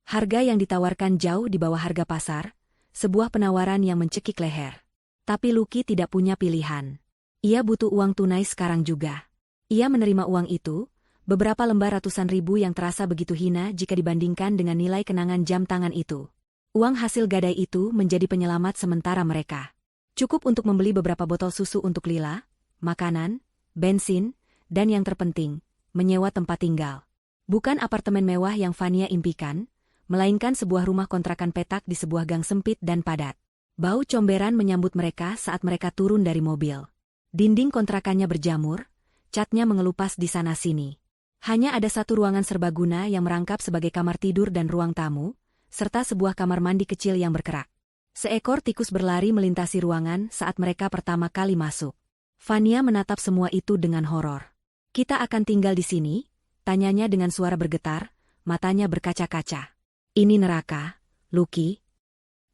Harga yang ditawarkan jauh di bawah harga pasar, sebuah penawaran yang mencekik leher. Tapi Lucky tidak punya pilihan. Ia butuh uang tunai sekarang juga. Ia menerima uang itu, beberapa lembar ratusan ribu yang terasa begitu hina jika dibandingkan dengan nilai kenangan jam tangan itu. Uang hasil gadai itu menjadi penyelamat sementara mereka. Cukup untuk membeli beberapa botol susu untuk Lila, makanan, bensin, dan yang terpenting, menyewa tempat tinggal. Bukan apartemen mewah yang Vania impikan, melainkan sebuah rumah kontrakan petak di sebuah gang sempit dan padat. Bau comberan menyambut mereka saat mereka turun dari mobil. Dinding kontrakannya berjamur, catnya mengelupas di sana-sini. Hanya ada satu ruangan serbaguna yang merangkap sebagai kamar tidur dan ruang tamu, serta sebuah kamar mandi kecil yang berkerak. Seekor tikus berlari melintasi ruangan saat mereka pertama kali masuk. Vania menatap semua itu dengan horor. "Kita akan tinggal di sini?" tanyanya dengan suara bergetar, matanya berkaca-kaca. "Ini neraka, Lucky."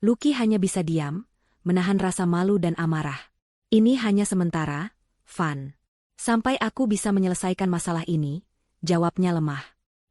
Lucky hanya bisa diam, menahan rasa malu dan amarah. "Ini hanya sementara, Van. Sampai aku bisa menyelesaikan masalah ini," jawabnya lemah.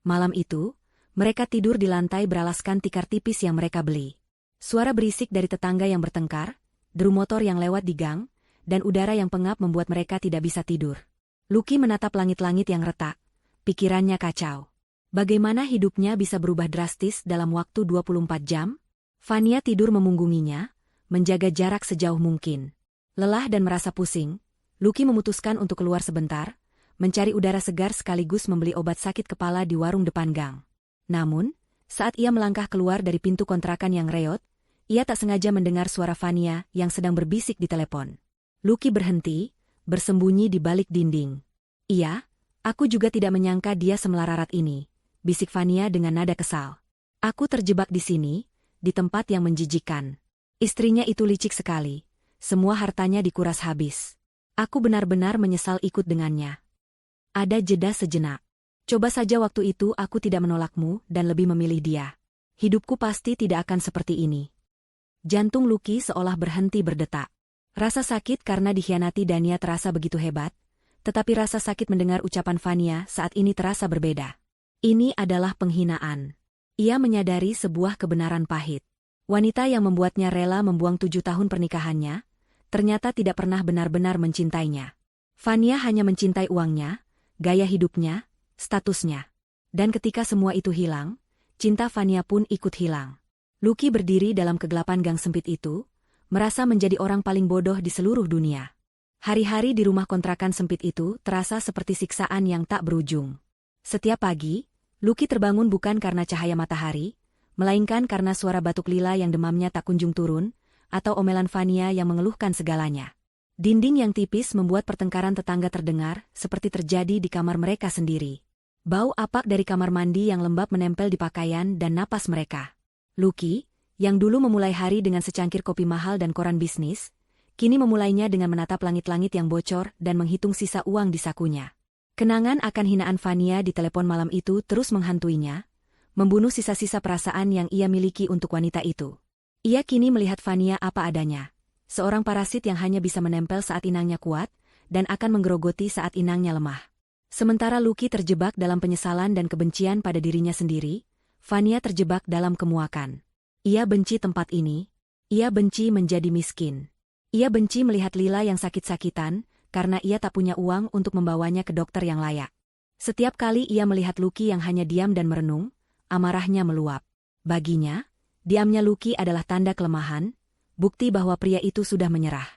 Malam itu, mereka tidur di lantai beralaskan tikar tipis yang mereka beli. Suara berisik dari tetangga yang bertengkar, deru motor yang lewat di gang, dan udara yang pengap membuat mereka tidak bisa tidur. Lucky menatap langit-langit yang retak, pikirannya kacau. Bagaimana hidupnya bisa berubah drastis dalam waktu 24 jam? Vania tidur memunggunginya, menjaga jarak sejauh mungkin. Lelah dan merasa pusing, Lucky memutuskan untuk keluar sebentar, mencari udara segar sekaligus membeli obat sakit kepala di warung depan gang. Namun, saat ia melangkah keluar dari pintu kontrakan yang reot, ia tak sengaja mendengar suara Vania yang sedang berbisik di telepon. Lucky berhenti, bersembunyi di balik dinding. "Iya, aku juga tidak menyangka dia semelarat ini," bisik Vania dengan nada kesal. "Aku terjebak di sini, di tempat yang menjijikkan. Istrinya itu licik sekali, semua hartanya dikuras habis. Aku benar-benar menyesal ikut dengannya." Ada jeda sejenak. "Coba saja waktu itu aku tidak menolakmu dan lebih memilih dia. Hidupku pasti tidak akan seperti ini." Jantung Lucky seolah berhenti berdetak. Rasa sakit karena dikhianati Dania terasa begitu hebat, tetapi rasa sakit mendengar ucapan Vania saat ini terasa berbeda. Ini adalah penghinaan. Ia menyadari sebuah kebenaran pahit. Wanita yang membuatnya rela membuang 7 tahun pernikahannya, ternyata tidak pernah benar-benar mencintainya. Vania hanya mencintai uangnya, gaya hidupnya, statusnya. Dan ketika semua itu hilang, cinta Vania pun ikut hilang. Lucky berdiri dalam kegelapan gang sempit itu, merasa menjadi orang paling bodoh di seluruh dunia. Hari-hari di rumah kontrakan sempit itu terasa seperti siksaan yang tak berujung. Setiap pagi, Lucky terbangun bukan karena cahaya matahari, melainkan karena suara batuk Lila yang demamnya tak kunjung turun, atau omelan Vania yang mengeluhkan segalanya. Dinding yang tipis membuat pertengkaran tetangga terdengar, seperti terjadi di kamar mereka sendiri. Bau apak dari kamar mandi yang lembab menempel di pakaian dan napas mereka. Lucky, yang dulu memulai hari dengan secangkir kopi mahal dan koran bisnis, kini memulainya dengan menatap langit-langit yang bocor dan menghitung sisa uang di sakunya. Kenangan akan hinaan Vania di telepon malam itu terus menghantuinya, membunuh sisa-sisa perasaan yang ia miliki untuk wanita itu. Ia kini melihat Vania apa adanya, seorang parasit yang hanya bisa menempel saat inangnya kuat, dan akan menggerogoti saat inangnya lemah. Sementara Lucky terjebak dalam penyesalan dan kebencian pada dirinya sendiri, Vania terjebak dalam kemuakan. Ia benci tempat ini, ia benci menjadi miskin. Ia benci melihat Lila yang sakit-sakitan, karena ia tak punya uang untuk membawanya ke dokter yang layak. Setiap kali ia melihat Lucky yang hanya diam dan merenung, amarahnya meluap. Baginya, diamnya Lucky adalah tanda kelemahan, bukti bahwa pria itu sudah menyerah.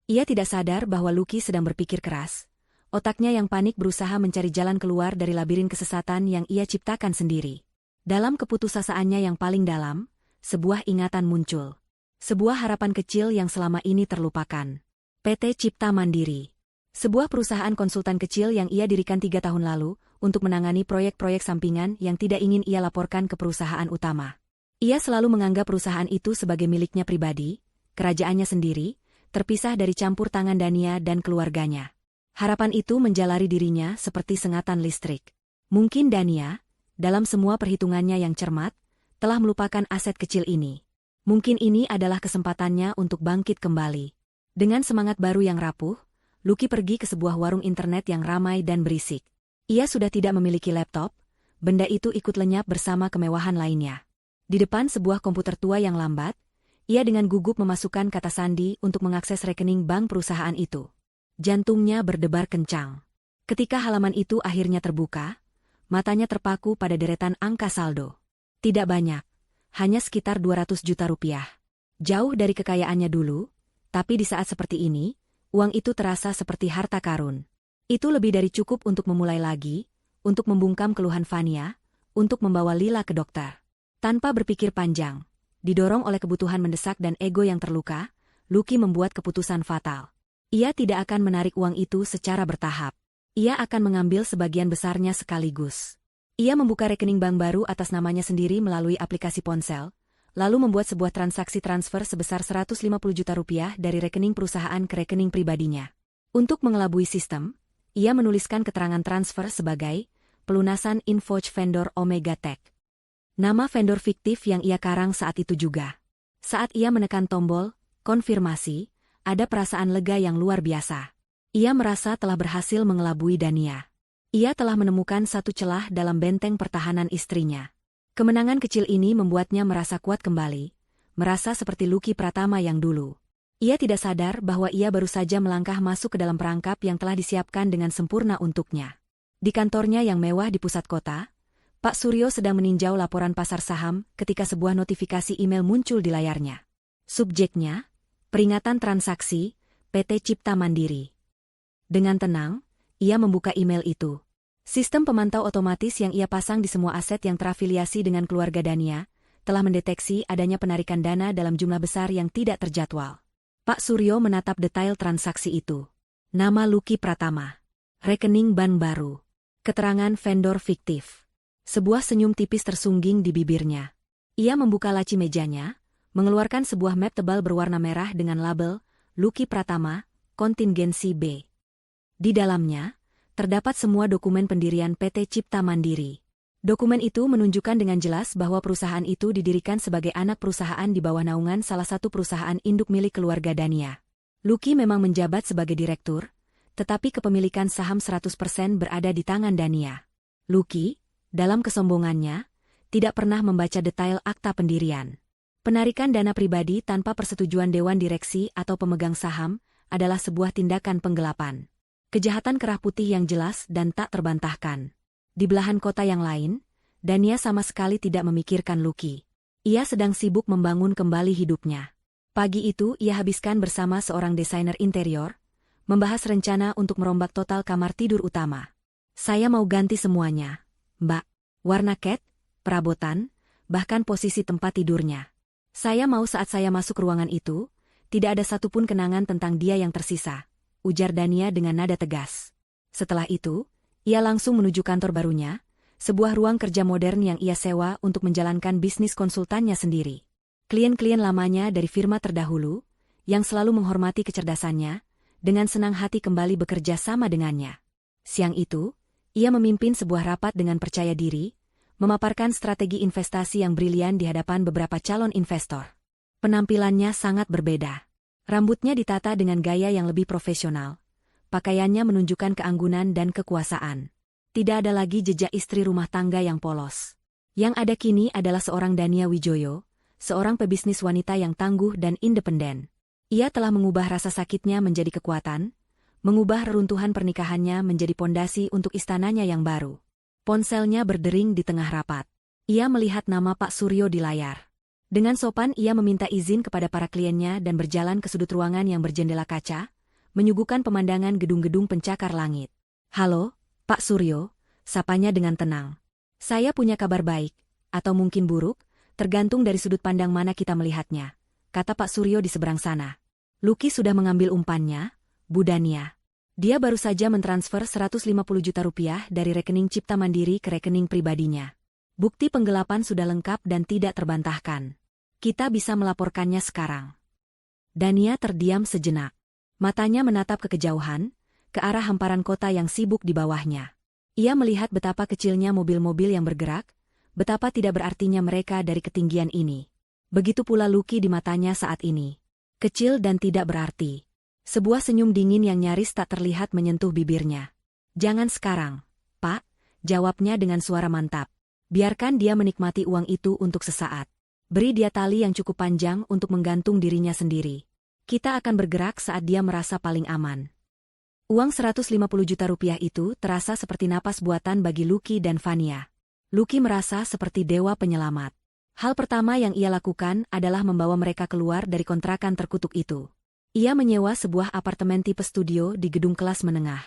Ia tidak sadar bahwa Lucky sedang berpikir keras. Otaknya yang panik berusaha mencari jalan keluar dari labirin kesesatan yang ia ciptakan sendiri. Dalam keputusasaannya yang paling dalam, sebuah ingatan muncul. Sebuah harapan kecil yang selama ini terlupakan. PT Cipta Mandiri. Sebuah perusahaan konsultan kecil yang ia dirikan 3 tahun lalu, untuk menangani proyek-proyek sampingan yang tidak ingin ia laporkan ke perusahaan utama. Ia selalu menganggap perusahaan itu sebagai miliknya pribadi, kerajaannya sendiri, terpisah dari campur tangan Dania dan keluarganya. Harapan itu menjalari dirinya seperti sengatan listrik. Mungkin Dania, dalam semua perhitungannya yang cermat, telah melupakan aset kecil ini. Mungkin ini adalah kesempatannya untuk bangkit kembali. Dengan semangat baru yang rapuh, Lucky pergi ke sebuah warung internet yang ramai dan berisik. Ia sudah tidak memiliki laptop, benda itu ikut lenyap bersama kemewahan lainnya. Di depan sebuah komputer tua yang lambat, ia dengan gugup memasukkan kata sandi untuk mengakses rekening bank perusahaan itu. Jantungnya berdebar kencang. Ketika halaman itu akhirnya terbuka, matanya terpaku pada deretan angka saldo. Tidak banyak, hanya sekitar 200 juta rupiah. Jauh dari kekayaannya dulu, tapi di saat seperti ini, uang itu terasa seperti harta karun. Itu lebih dari cukup untuk memulai lagi, untuk membungkam keluhan Fania, untuk membawa Lila ke dokter. Tanpa berpikir panjang, didorong oleh kebutuhan mendesak dan ego yang terluka, Lucky membuat keputusan fatal. Ia tidak akan menarik uang itu secara bertahap. Ia akan mengambil sebagian besarnya sekaligus. Ia membuka rekening bank baru atas namanya sendiri melalui aplikasi ponsel, lalu membuat sebuah transaksi transfer sebesar 150 juta rupiah dari rekening perusahaan ke rekening pribadinya. Untuk mengelabui sistem, ia menuliskan keterangan transfer sebagai pelunasan invoice vendor Omega Tech. Nama vendor fiktif yang ia karang saat itu juga. Saat ia menekan tombol konfirmasi, ada perasaan lega yang luar biasa. Ia merasa telah berhasil mengelabui Dania. Ia telah menemukan satu celah dalam benteng pertahanan istrinya. Kemenangan kecil ini membuatnya merasa kuat kembali, merasa seperti Lucky Pratama yang dulu. Ia tidak sadar bahwa ia baru saja melangkah masuk ke dalam perangkap yang telah disiapkan dengan sempurna untuknya. Di kantornya yang mewah di pusat kota, Pak Suryo sedang meninjau laporan pasar saham ketika sebuah notifikasi email muncul di layarnya. Subjeknya, peringatan transaksi, PT Cipta Mandiri. Dengan tenang, ia membuka email itu. Sistem pemantau otomatis yang ia pasang di semua aset yang terafiliasi dengan keluarga Dania, telah mendeteksi adanya penarikan dana dalam jumlah besar yang tidak terjadwal. Pak Suryo menatap detail transaksi itu. Nama Lucky Pratama. Rekening ban baru. Keterangan vendor fiktif. Sebuah senyum tipis tersungging di bibirnya. Ia membuka laci mejanya, mengeluarkan sebuah map tebal berwarna merah dengan label Lucky Pratama, kontingensi B. Di dalamnya, terdapat semua dokumen pendirian PT Cipta Mandiri. Dokumen itu menunjukkan dengan jelas bahwa perusahaan itu didirikan sebagai anak perusahaan di bawah naungan salah satu perusahaan induk milik keluarga Dania. Lucky memang menjabat sebagai direktur, tetapi kepemilikan saham 100% berada di tangan Dania. Lucky, dalam kesombongannya, tidak pernah membaca detail akta pendirian. Penarikan dana pribadi tanpa persetujuan dewan direksi atau pemegang saham adalah sebuah tindakan penggelapan. Kejahatan kerah putih yang jelas dan tak terbantahkan. Di belahan kota yang lain, Dania sama sekali tidak memikirkan Lucky. Ia sedang sibuk membangun kembali hidupnya. Pagi itu ia habiskan bersama seorang desainer interior, membahas rencana untuk merombak total kamar tidur utama. Saya mau ganti semuanya, Mbak. Warna cat, perabotan, bahkan posisi tempat tidurnya. Saya mau saat saya masuk ruangan itu, tidak ada satupun kenangan tentang dia yang tersisa, ujar Dania dengan nada tegas. Setelah itu, ia langsung menuju kantor barunya, sebuah ruang kerja modern yang ia sewa untuk menjalankan bisnis konsultannya sendiri. Klien-klien lamanya dari firma terdahulu, yang selalu menghormati kecerdasannya, dengan senang hati kembali bekerja sama dengannya. Siang itu, ia memimpin sebuah rapat dengan percaya diri, memaparkan strategi investasi yang brilian di hadapan beberapa calon investor. Penampilannya sangat berbeda. Rambutnya ditata dengan gaya yang lebih profesional. Pakaiannya menunjukkan keanggunan dan kekuasaan. Tidak ada lagi jejak istri rumah tangga yang polos. Yang ada kini adalah seorang Dania Wijoyo, seorang pebisnis wanita yang tangguh dan independen. Ia telah mengubah rasa sakitnya menjadi kekuatan, mengubah reruntuhan pernikahannya menjadi pondasi untuk istananya yang baru. Ponselnya berdering di tengah rapat. Ia melihat nama Pak Suryo di layar. Dengan sopan ia meminta izin kepada para kliennya dan berjalan ke sudut ruangan yang berjendela kaca, menyuguhkan pemandangan gedung-gedung pencakar langit. "Halo, Pak Suryo," sapanya dengan tenang. "Saya punya kabar baik, atau mungkin buruk, tergantung dari sudut pandang mana kita melihatnya," kata Pak Suryo di seberang sana. "Lucky sudah mengambil umpannya, Bu Dania. Dia baru saja mentransfer 150 juta rupiah dari rekening Cipta Mandiri ke rekening pribadinya. Bukti penggelapan sudah lengkap dan tidak terbantahkan. Kita bisa melaporkannya sekarang." Dania terdiam sejenak. Matanya menatap ke kejauhan, ke arah hamparan kota yang sibuk di bawahnya. Ia melihat betapa kecilnya mobil-mobil yang bergerak, betapa tidak berartinya mereka dari ketinggian ini. Begitu pula Lucky di matanya saat ini. Kecil dan tidak berarti. Sebuah senyum dingin yang nyaris tak terlihat menyentuh bibirnya. "Jangan sekarang, Pak," jawabnya dengan suara mantap. "Biarkan dia menikmati uang itu untuk sesaat. Beri dia tali yang cukup panjang untuk menggantung dirinya sendiri. Kita akan bergerak saat dia merasa paling aman." Uang 150 juta rupiah itu terasa seperti napas buatan bagi Lucky dan Fania. Lucky merasa seperti dewa penyelamat. Hal pertama yang ia lakukan adalah membawa mereka keluar dari kontrakan terkutuk itu. Ia menyewa sebuah apartemen tipe studio di gedung kelas menengah.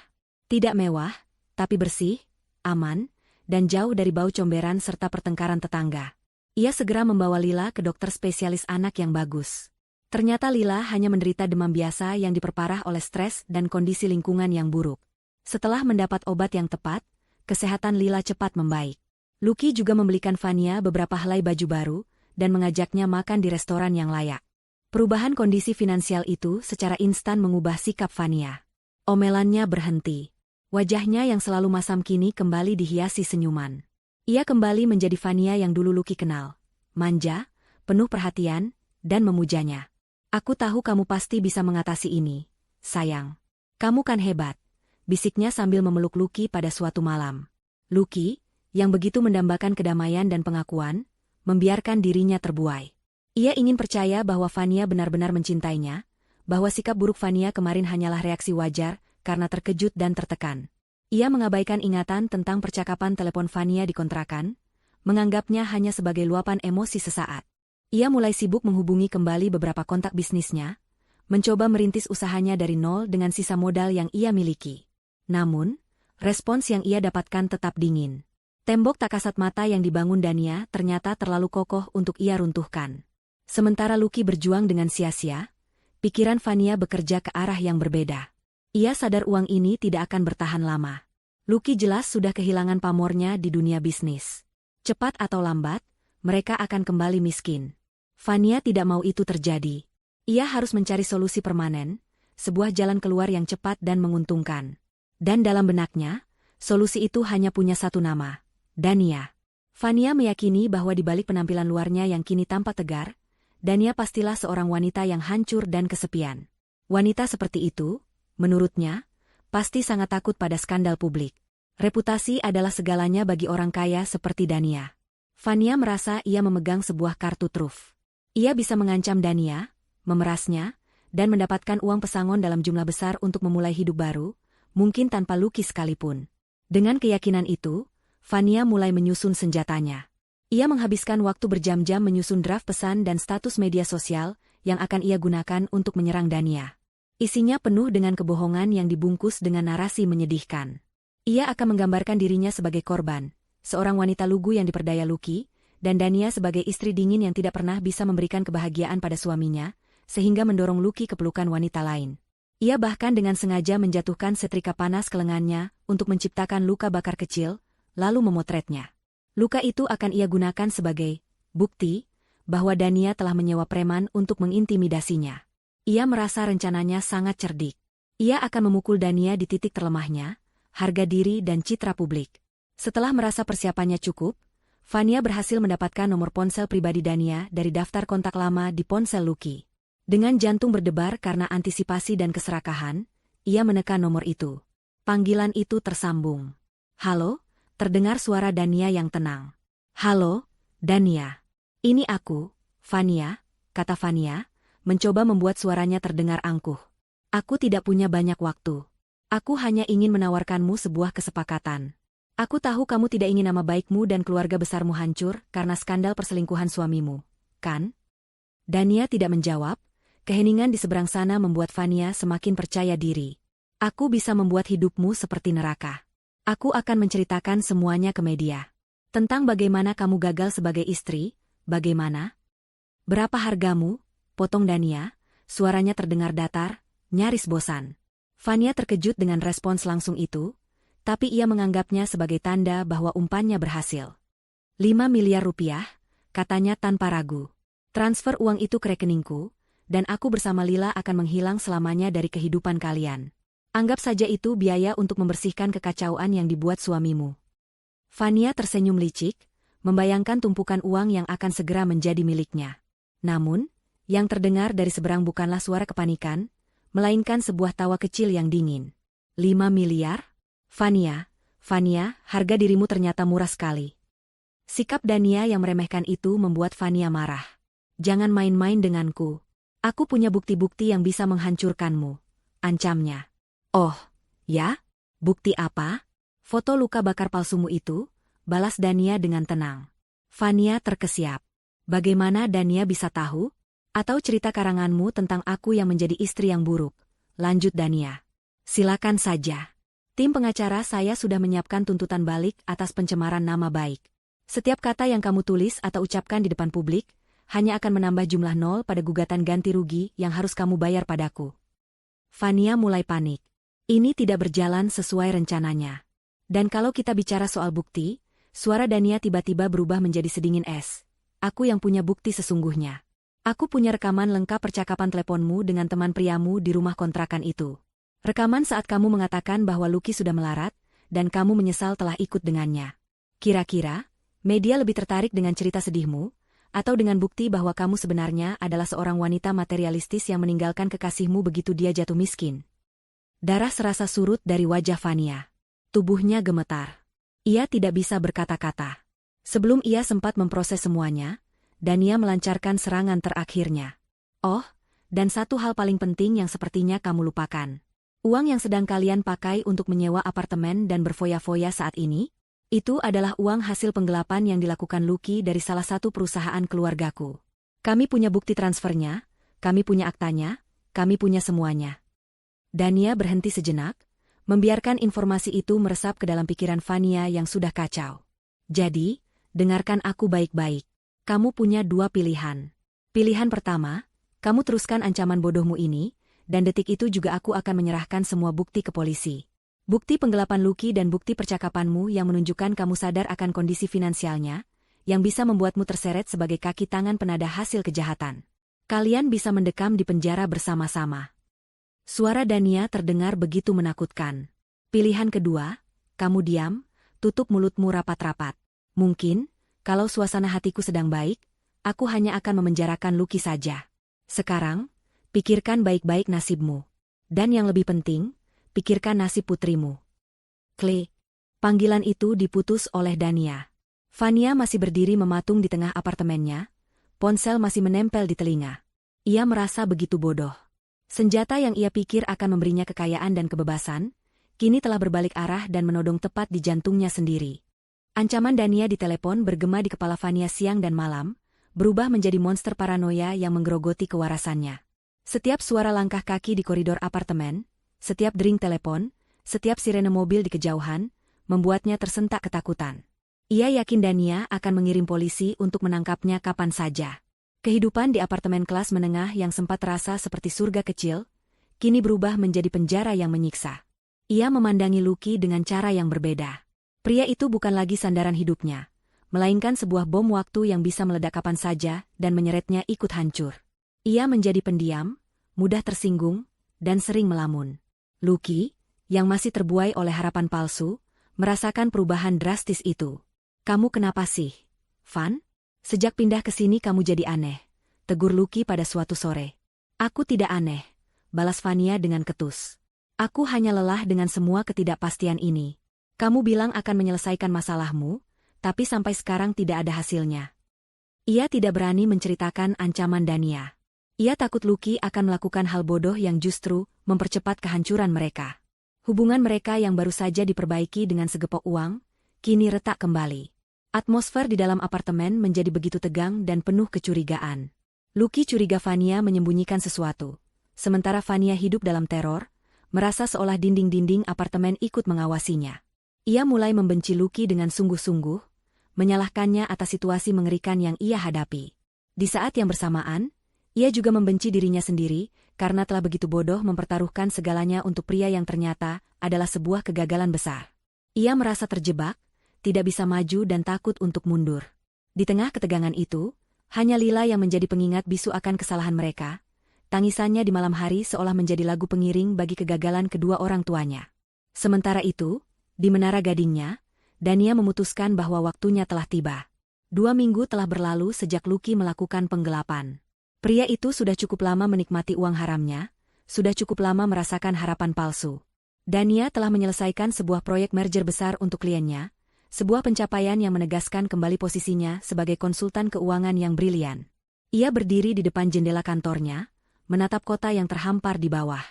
Tidak mewah, tapi bersih, aman, dan jauh dari bau comberan serta pertengkaran tetangga. Ia segera membawa Lila ke dokter spesialis anak yang bagus. Ternyata Lila hanya menderita demam biasa yang diperparah oleh stres dan kondisi lingkungan yang buruk. Setelah mendapat obat yang tepat, kesehatan Lila cepat membaik. Lucky juga membelikan Fania beberapa helai baju baru dan mengajaknya makan di restoran yang layak. Perubahan kondisi finansial itu secara instan mengubah sikap Fania. Omelannya berhenti. Wajahnya yang selalu masam kini kembali dihiasi senyuman. Ia kembali menjadi Fania yang dulu Lucky kenal. Manja, penuh perhatian, dan memujanya. "Aku tahu kamu pasti bisa mengatasi ini, sayang. Kamu kan hebat," bisiknya sambil memeluk Lucky pada suatu malam. Lucky, yang begitu mendambakan kedamaian dan pengakuan, membiarkan dirinya terbuai. Ia ingin percaya bahwa Fania benar-benar mencintainya, bahwa sikap buruk Fania kemarin hanyalah reaksi wajar karena terkejut dan tertekan. Ia mengabaikan ingatan tentang percakapan telepon Fania di kontrakan, menganggapnya hanya sebagai luapan emosi sesaat. Ia mulai sibuk menghubungi kembali beberapa kontak bisnisnya, mencoba merintis usahanya dari nol dengan sisa modal yang ia miliki. Namun, respons yang ia dapatkan tetap dingin. Tembok tak kasat mata yang dibangun Dania ternyata terlalu kokoh untuk ia runtuhkan. Sementara Lucky berjuang dengan sia-sia, pikiran Fania bekerja ke arah yang berbeda. Ia sadar uang ini tidak akan bertahan lama. Lucky jelas sudah kehilangan pamornya di dunia bisnis. Cepat atau lambat, mereka akan kembali miskin. Fania tidak mau itu terjadi. Ia harus mencari solusi permanen, sebuah jalan keluar yang cepat dan menguntungkan. Dan dalam benaknya, solusi itu hanya punya satu nama, Dania. Fania meyakini bahwa di balik penampilan luarnya yang kini tampak tegar, Dania pastilah seorang wanita yang hancur dan kesepian. Wanita seperti itu, menurutnya, pasti sangat takut pada skandal publik. Reputasi adalah segalanya bagi orang kaya seperti Dania. Fania merasa ia memegang sebuah kartu truf. Ia bisa mengancam Dania, memerasnya, dan mendapatkan uang pesangon dalam jumlah besar untuk memulai hidup baru, mungkin tanpa Lucky sekalipun. Dengan keyakinan itu, Fania mulai menyusun senjatanya. Ia menghabiskan waktu berjam-jam menyusun draft pesan dan status media sosial yang akan ia gunakan untuk menyerang Dania. Isinya penuh dengan kebohongan yang dibungkus dengan narasi menyedihkan. Ia akan menggambarkan dirinya sebagai korban, seorang wanita lugu yang diperdaya Lucky, dan Dania sebagai istri dingin yang tidak pernah bisa memberikan kebahagiaan pada suaminya, sehingga mendorong Lucky ke pelukan wanita lain. Ia bahkan dengan sengaja menjatuhkan setrika panas ke lengannya untuk menciptakan luka bakar kecil, lalu memotretnya. Luka itu akan ia gunakan sebagai bukti bahwa Dania telah menyewa preman untuk mengintimidasinya. Ia merasa rencananya sangat cerdik. Ia akan memukul Dania di titik terlemahnya, harga diri dan citra publik. Setelah merasa persiapannya cukup, Fania berhasil mendapatkan nomor ponsel pribadi Dania dari daftar kontak lama di ponsel Lucky. Dengan jantung berdebar karena antisipasi dan keserakahan, ia menekan nomor itu. Panggilan itu tersambung. "Halo?" Terdengar suara Dania yang tenang. "Halo, Dania. Ini aku, Fania," kata Fania, mencoba membuat suaranya terdengar angkuh. Aku tidak punya banyak waktu. Aku hanya ingin menawarkanmu sebuah kesepakatan. Aku tahu kamu tidak ingin nama baikmu dan keluarga besarmu hancur karena skandal perselingkuhan suamimu, kan? Dania tidak menjawab. Keheningan di seberang sana membuat Fania semakin percaya diri. Aku bisa membuat hidupmu seperti neraka. Aku akan menceritakan semuanya ke media. Tentang bagaimana kamu gagal sebagai istri, bagaimana? Berapa hargamu? Potong Dania, suaranya terdengar datar, nyaris bosan. Fania terkejut dengan respons langsung itu, tapi ia menganggapnya sebagai tanda bahwa umpannya berhasil. 5 miliar rupiah, katanya tanpa ragu. Transfer uang itu ke rekeningku, dan aku bersama Lila akan menghilang selamanya dari kehidupan kalian. Anggap saja itu biaya untuk membersihkan kekacauan yang dibuat suamimu. Fania tersenyum licik, membayangkan tumpukan uang yang akan segera menjadi miliknya. Namun, yang terdengar dari seberang bukanlah suara kepanikan, melainkan sebuah tawa kecil yang dingin. 5 miliar? Fania, harga dirimu ternyata murah sekali. Sikap Dania yang meremehkan itu membuat Fania marah. Jangan main-main denganku. Aku punya bukti-bukti yang bisa menghancurkanmu, ancamnya. Oh, ya? Bukti apa? Foto luka bakar palsumu itu, balas Dania dengan tenang. Fania terkesiap. Bagaimana Dania bisa tahu? Atau cerita karanganmu tentang aku yang menjadi istri yang buruk? Lanjut Dania. Silakan saja. Tim pengacara saya sudah menyiapkan tuntutan balik atas pencemaran nama baik. Setiap kata yang kamu tulis atau ucapkan di depan publik, hanya akan menambah jumlah nol pada gugatan ganti rugi yang harus kamu bayar padaku. Fania mulai panik. Ini tidak berjalan sesuai rencananya. Dan kalau kita bicara soal bukti, suara Dania tiba-tiba berubah menjadi sedingin es. Aku yang punya bukti sesungguhnya. Aku punya rekaman lengkap percakapan teleponmu dengan teman priamu di rumah kontrakan itu. Rekaman saat kamu mengatakan bahwa Lucky sudah melarat, dan kamu menyesal telah ikut dengannya. Kira-kira, media lebih tertarik dengan cerita sedihmu, atau dengan bukti bahwa kamu sebenarnya adalah seorang wanita materialistis yang meninggalkan kekasihmu begitu dia jatuh miskin? Darah serasa surut dari wajah Fania. Tubuhnya gemetar. Ia tidak bisa berkata-kata. Sebelum ia sempat memproses semuanya, Dania melancarkan serangan terakhirnya. Oh, dan satu hal paling penting yang sepertinya kamu lupakan. Uang yang sedang kalian pakai untuk menyewa apartemen dan berfoya-foya saat ini, itu adalah uang hasil penggelapan yang dilakukan Lucky dari salah satu perusahaan keluargaku. Kami punya bukti transfernya, kami punya aktanya, kami punya semuanya. Dania berhenti sejenak, membiarkan informasi itu meresap ke dalam pikiran Fania yang sudah kacau. Jadi, dengarkan aku baik-baik. Kamu punya dua pilihan. Pilihan pertama, kamu teruskan ancaman bodohmu ini, dan detik itu juga aku akan menyerahkan semua bukti ke polisi. Bukti penggelapan Lucky dan bukti percakapanmu yang menunjukkan kamu sadar akan kondisi finansialnya, yang bisa membuatmu terseret sebagai kaki tangan penada hasil kejahatan. Kalian bisa mendekam di penjara bersama-sama. Suara Dania terdengar begitu menakutkan. Pilihan kedua, kamu diam, tutup mulutmu rapat-rapat. Mungkin, kalau suasana hatiku sedang baik, aku hanya akan memenjarakan Lucky saja. Sekarang, pikirkan baik-baik nasibmu. Dan yang lebih penting, pikirkan nasib putrimu. Klik. Panggilan itu diputus oleh Dania. Fania masih berdiri mematung di tengah apartemennya, ponsel masih menempel di telinga. Ia merasa begitu bodoh. Senjata yang ia pikir akan memberinya kekayaan dan kebebasan, kini telah berbalik arah dan menodong tepat di jantungnya sendiri. Ancaman Dania di telepon bergema di kepala Fania siang dan malam, berubah menjadi monster paranoia yang menggerogoti kewarasannya. Setiap suara langkah kaki di koridor apartemen, setiap dering telepon, setiap sirene mobil di kejauhan, membuatnya tersentak ketakutan. Ia yakin Dania akan mengirim polisi untuk menangkapnya kapan saja. Kehidupan di apartemen kelas menengah yang sempat terasa seperti surga kecil, kini berubah menjadi penjara yang menyiksa. Ia memandangi Lucky dengan cara yang berbeda. Pria itu bukan lagi sandaran hidupnya, melainkan sebuah bom waktu yang bisa meledak kapan saja dan menyeretnya ikut hancur. Ia menjadi pendiam, mudah tersinggung, dan sering melamun. Lucky, yang masih terbuai oleh harapan palsu, merasakan perubahan drastis itu. Kamu kenapa sih, Van? Sejak pindah ke sini kamu jadi aneh, tegur Lucky pada suatu sore. Aku tidak aneh, balas Fania dengan ketus. Aku hanya lelah dengan semua ketidakpastian ini. Kamu bilang akan menyelesaikan masalahmu, tapi sampai sekarang tidak ada hasilnya. Ia tidak berani menceritakan ancaman Dania. Ia takut Lucky akan melakukan hal bodoh yang justru mempercepat kehancuran mereka. Hubungan mereka yang baru saja diperbaiki dengan segepok uang, kini retak kembali. Atmosfer di dalam apartemen menjadi begitu tegang dan penuh kecurigaan. Lucky curiga Vania menyembunyikan sesuatu. Sementara Vania hidup dalam teror, merasa seolah dinding-dinding apartemen ikut mengawasinya. Ia mulai membenci Lucky dengan sungguh-sungguh, menyalahkannya atas situasi mengerikan yang ia hadapi. Di saat yang bersamaan, ia juga membenci dirinya sendiri, karena telah begitu bodoh mempertaruhkan segalanya untuk pria yang ternyata adalah sebuah kegagalan besar. Ia merasa terjebak, tidak bisa maju dan takut untuk mundur. Di tengah ketegangan itu, hanya Lila yang menjadi pengingat bisu akan kesalahan mereka. Tangisannya di malam hari seolah menjadi lagu pengiring bagi kegagalan kedua orang tuanya. Sementara itu, di Menara Gadingnya, Dania memutuskan bahwa waktunya telah tiba. 2 minggu telah berlalu sejak Lucky melakukan penggelapan. Pria itu sudah cukup lama menikmati uang haramnya, sudah cukup lama merasakan harapan palsu. Dania telah menyelesaikan sebuah proyek merger besar untuk kliennya, sebuah pencapaian yang menegaskan kembali posisinya sebagai konsultan keuangan yang brilian. Ia berdiri di depan jendela kantornya, menatap kota yang terhampar di bawah.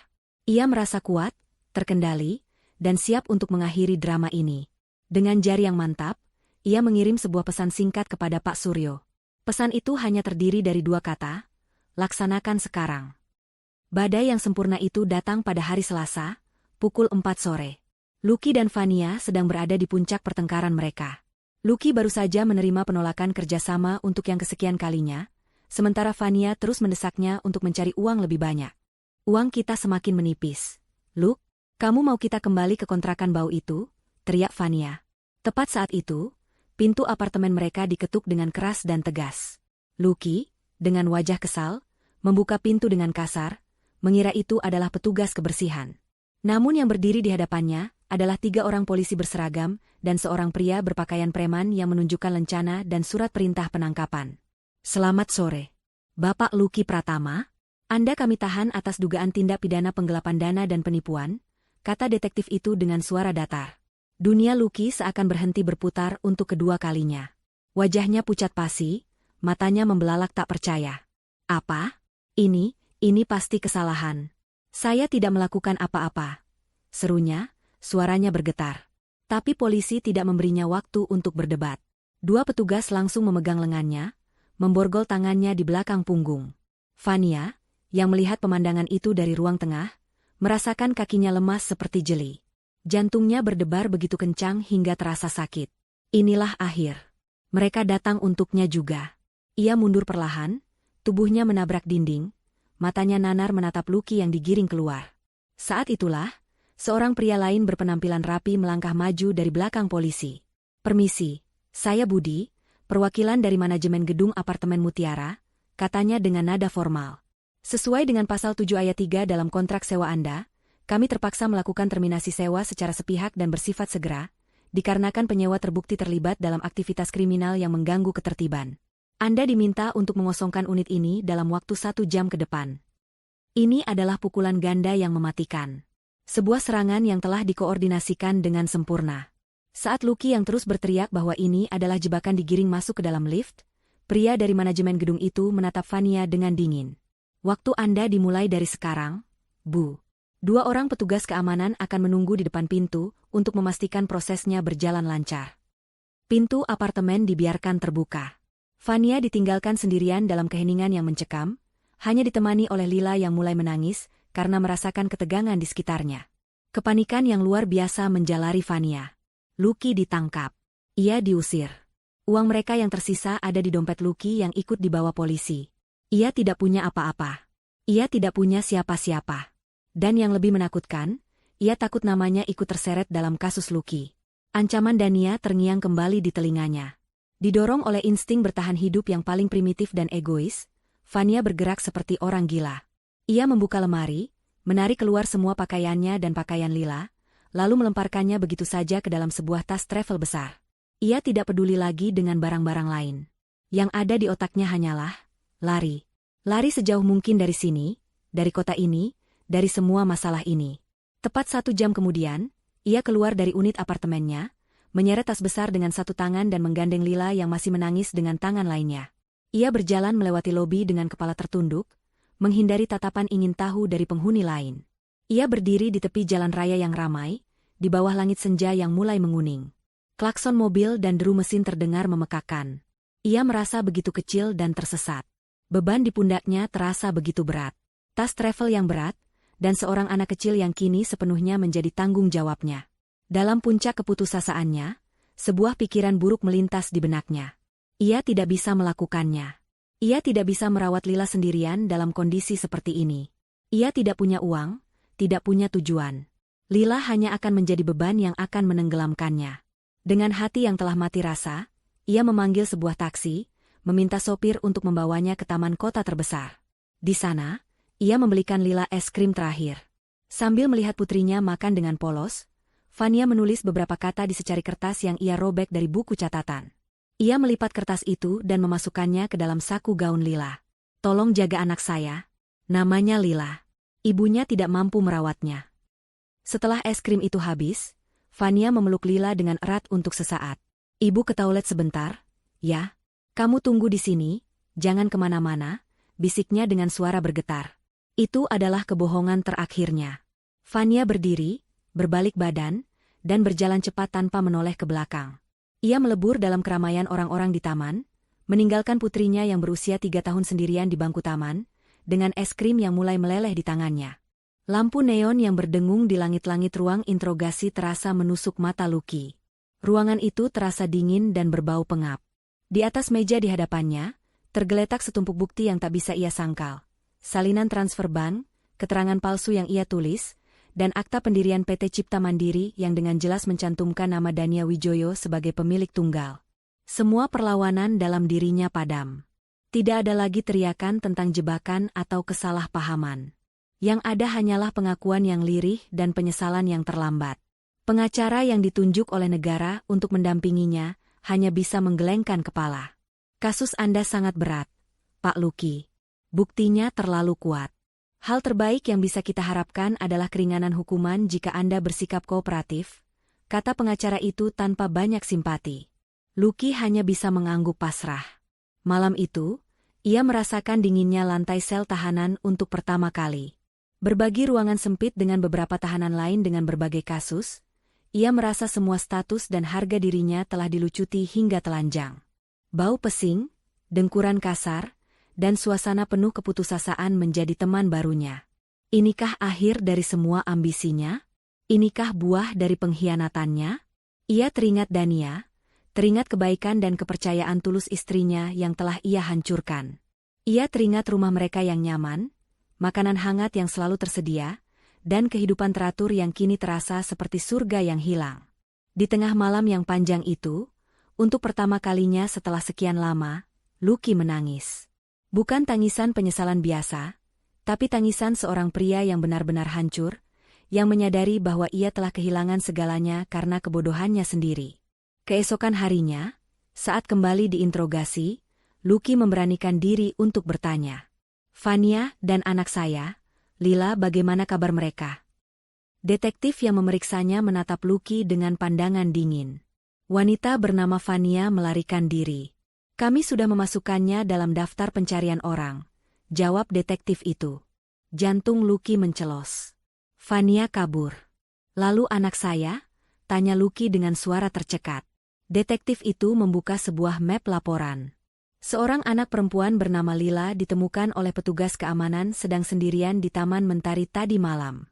Ia merasa kuat, terkendali, dan siap untuk mengakhiri drama ini. Dengan jari yang mantap, ia mengirim sebuah pesan singkat kepada Pak Suryo. Pesan itu hanya terdiri dari 2 kata, laksanakan sekarang. Badai yang sempurna itu datang pada hari Selasa, pukul 4 sore. Lucky dan Vania sedang berada di puncak pertengkaran mereka. Lucky baru saja menerima penolakan kerjasama untuk yang kesekian kalinya, sementara Vania terus mendesaknya untuk mencari uang lebih banyak. Uang kita semakin menipis. Luke, kamu mau kita kembali ke kontrakan bau itu? Teriak Vania. Tepat saat itu, pintu apartemen mereka diketuk dengan keras dan tegas. Lucky, dengan wajah kesal, membuka pintu dengan kasar, mengira itu adalah petugas kebersihan. Namun yang berdiri di hadapannya adalah 3 orang polisi berseragam dan seorang pria berpakaian preman yang menunjukkan lencana dan surat perintah penangkapan. Selamat sore, Bapak Lucky Pratama. Anda kami tahan atas dugaan tindak pidana penggelapan dana dan penipuan, kata detektif itu dengan suara datar. Dunia Lucky seakan berhenti berputar untuk kedua kalinya. Wajahnya pucat pasi, matanya membelalak tak percaya. Apa? Ini pasti kesalahan. Saya tidak melakukan apa-apa. Serunya, suaranya bergetar. Tapi polisi tidak memberinya waktu untuk berdebat. 2 petugas langsung memegang lengannya, memborgol tangannya di belakang punggung. Vania, yang melihat pemandangan itu dari ruang tengah, merasakan kakinya lemas seperti jeli. Jantungnya berdebar begitu kencang hingga terasa sakit. Inilah akhir. Mereka datang untuknya juga. Ia mundur perlahan, tubuhnya menabrak dinding, matanya nanar menatap Lucky yang digiring keluar. Saat itulah, seorang pria lain berpenampilan rapi melangkah maju dari belakang polisi. Permisi, saya Budi, perwakilan dari manajemen gedung apartemen Mutiara, katanya dengan nada formal. Sesuai dengan pasal 7 ayat 3 dalam kontrak sewa Anda, kami terpaksa melakukan terminasi sewa secara sepihak dan bersifat segera, dikarenakan penyewa terbukti terlibat dalam aktivitas kriminal yang mengganggu ketertiban. Anda diminta untuk mengosongkan unit ini dalam waktu 1 jam ke depan. Ini adalah pukulan ganda yang mematikan. Sebuah serangan yang telah dikoordinasikan dengan sempurna. Saat Lucky yang terus berteriak bahwa ini adalah jebakan digiring masuk ke dalam lift, pria dari manajemen gedung itu menatap Vania dengan dingin. Waktu Anda dimulai dari sekarang, Bu. 2 orang petugas keamanan akan menunggu di depan pintu untuk memastikan prosesnya berjalan lancar. Pintu apartemen dibiarkan terbuka. Vania ditinggalkan sendirian dalam keheningan yang mencekam, hanya ditemani oleh Lila yang mulai menangis karena merasakan ketegangan di sekitarnya. Kepanikan yang luar biasa menjalari Vania. Lucky ditangkap. Ia diusir. Uang mereka yang tersisa ada di dompet Lucky yang ikut dibawa polisi. Ia tidak punya apa-apa. Ia tidak punya siapa-siapa. Dan yang lebih menakutkan, ia takut namanya ikut terseret dalam kasus Lucky. Ancaman Dania terngiang kembali di telinganya. Didorong oleh insting bertahan hidup yang paling primitif dan egois, Vania bergerak seperti orang gila. Ia membuka lemari, menarik keluar semua pakaiannya dan pakaian Lila, lalu melemparkannya begitu saja ke dalam sebuah tas travel besar. Ia tidak peduli lagi dengan barang-barang lain. Yang ada di otaknya hanyalah lari. Lari sejauh mungkin dari sini, dari kota ini, dari semua masalah ini. Tepat 1 jam kemudian, ia keluar dari unit apartemennya, menyeret tas besar dengan 1 tangan dan menggandeng Lila yang masih menangis dengan tangan lainnya. Ia berjalan melewati lobi dengan kepala tertunduk, menghindari tatapan ingin tahu dari penghuni lain. Ia berdiri di tepi jalan raya yang ramai, di bawah langit senja yang mulai menguning. Klakson mobil dan deru mesin terdengar memekakan. Ia merasa begitu kecil dan tersesat. Beban di pundaknya terasa begitu berat. Tas travel yang berat, dan seorang anak kecil yang kini sepenuhnya menjadi tanggung jawabnya. Dalam puncak keputusasiannya, sebuah pikiran buruk melintas di benaknya. Ia tidak bisa melakukannya. Ia tidak bisa merawat Lila sendirian dalam kondisi seperti ini. Ia tidak punya uang, tidak punya tujuan. Lila hanya akan menjadi beban yang akan menenggelamkannya. Dengan hati yang telah mati rasa, ia memanggil sebuah taksi, meminta sopir untuk membawanya ke taman kota terbesar. Di sana, ia membelikan Lila es krim terakhir. Sambil melihat putrinya makan dengan polos, Fania menulis beberapa kata di secari kertas yang ia robek dari buku catatan. Ia melipat kertas itu dan memasukkannya ke dalam saku gaun Lila. "Tolong jaga anak saya. Namanya Lila. Ibunya tidak mampu merawatnya." Setelah es krim itu habis, Fania memeluk Lila dengan erat untuk sesaat. "Ibu ke toilet sebentar, ya? Kamu tunggu di sini, jangan kemana-mana," bisiknya dengan suara bergetar. Itu adalah kebohongan terakhirnya. Fania berdiri, berbalik badan, dan berjalan cepat tanpa menoleh ke belakang. Ia melebur dalam keramaian orang-orang di taman, meninggalkan putrinya yang berusia 3 tahun sendirian di bangku taman, dengan es krim yang mulai meleleh di tangannya. Lampu neon yang berdengung di langit-langit ruang interogasi terasa menusuk mata Lucky. Ruangan itu terasa dingin dan berbau pengap. Di atas meja di hadapannya, tergeletak setumpuk bukti yang tak bisa ia sangkal. Salinan transfer bank, keterangan palsu yang ia tulis, dan akta pendirian PT Cipta Mandiri yang dengan jelas mencantumkan nama Dania Wijoyo sebagai pemilik tunggal. Semua perlawanan dalam dirinya padam. Tidak ada lagi teriakan tentang jebakan atau kesalahpahaman. Yang ada hanyalah pengakuan yang lirih dan penyesalan yang terlambat. Pengacara yang ditunjuk oleh negara untuk mendampinginya hanya bisa menggelengkan kepala. "Kasus Anda sangat berat, Pak Lucky. Buktinya terlalu kuat. Hal terbaik yang bisa kita harapkan adalah keringanan hukuman jika Anda bersikap kooperatif," kata pengacara itu tanpa banyak simpati. Lucky hanya bisa mengangguk pasrah. Malam itu, ia merasakan dinginnya lantai sel tahanan untuk pertama kali. Berbagi ruangan sempit dengan beberapa tahanan lain dengan berbagai kasus, ia merasa semua status dan harga dirinya telah dilucuti hingga telanjang. Bau pesing, dengkuran kasar, dan suasana penuh keputusasaan menjadi teman barunya. Inikah akhir dari semua ambisinya? Inikah buah dari pengkhianatannya? Ia teringat Dania, teringat kebaikan dan kepercayaan tulus istrinya yang telah ia hancurkan. Ia teringat rumah mereka yang nyaman, makanan hangat yang selalu tersedia, dan kehidupan teratur yang kini terasa seperti surga yang hilang. Di tengah malam yang panjang itu, untuk pertama kalinya setelah sekian lama, Lucky menangis. Bukan tangisan penyesalan biasa, tapi tangisan seorang pria yang benar-benar hancur, yang menyadari bahwa ia telah kehilangan segalanya karena kebodohannya sendiri. Keesokan harinya, saat kembali diinterogasi, Lucky memberanikan diri untuk bertanya. "Fania dan anak saya, Lila, bagaimana kabar mereka?" Detektif yang memeriksanya menatap Lucky dengan pandangan dingin. Wanita bernama Fania melarikan diri. "Kami sudah memasukkannya dalam daftar pencarian orang," jawab detektif itu. Jantung Lucky mencelos. "Fania kabur. Lalu anak saya?" tanya Lucky dengan suara tercekat. Detektif itu membuka sebuah map laporan. Seorang anak perempuan bernama Lila ditemukan oleh petugas keamanan sedang sendirian di Taman Mentari tadi malam.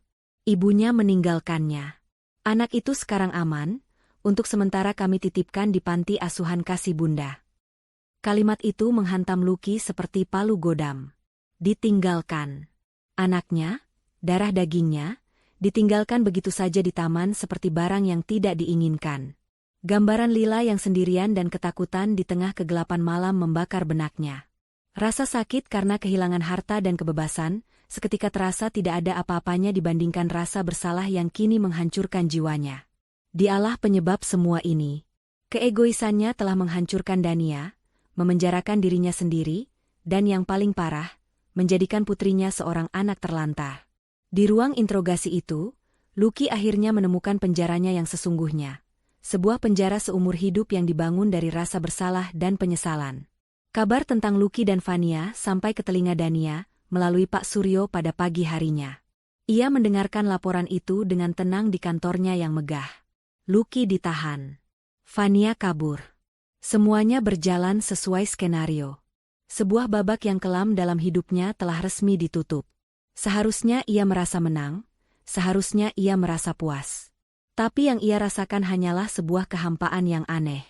Ibunya meninggalkannya. "Anak itu sekarang aman, untuk sementara kami titipkan di panti asuhan kasih bunda." Kalimat itu menghantam Lucky seperti palu godam. Ditinggalkan. Anaknya, darah dagingnya, ditinggalkan begitu saja di taman seperti barang yang tidak diinginkan. Gambaran Lila yang sendirian dan ketakutan di tengah kegelapan malam membakar benaknya. Rasa sakit karena kehilangan harta dan kebebasan, seketika terasa tidak ada apa-apanya dibandingkan rasa bersalah yang kini menghancurkan jiwanya. Dialah penyebab semua ini. Keegoisannya telah menghancurkan Dania, memenjarakan dirinya sendiri, dan yang paling parah, menjadikan putrinya seorang anak terlantar. Di ruang interogasi itu, Lucky akhirnya menemukan penjaranya yang sesungguhnya. Sebuah penjara seumur hidup yang dibangun dari rasa bersalah dan penyesalan. Kabar tentang Lucky dan Fania sampai ke telinga Dania, melalui Pak Suryo pada pagi harinya. Ia mendengarkan laporan itu dengan tenang di kantornya yang megah. Lucky ditahan. Fania kabur. Semuanya berjalan sesuai skenario. Sebuah babak yang kelam dalam hidupnya telah resmi ditutup. Seharusnya ia merasa menang, seharusnya ia merasa puas. Tapi yang ia rasakan hanyalah sebuah kehampaan yang aneh.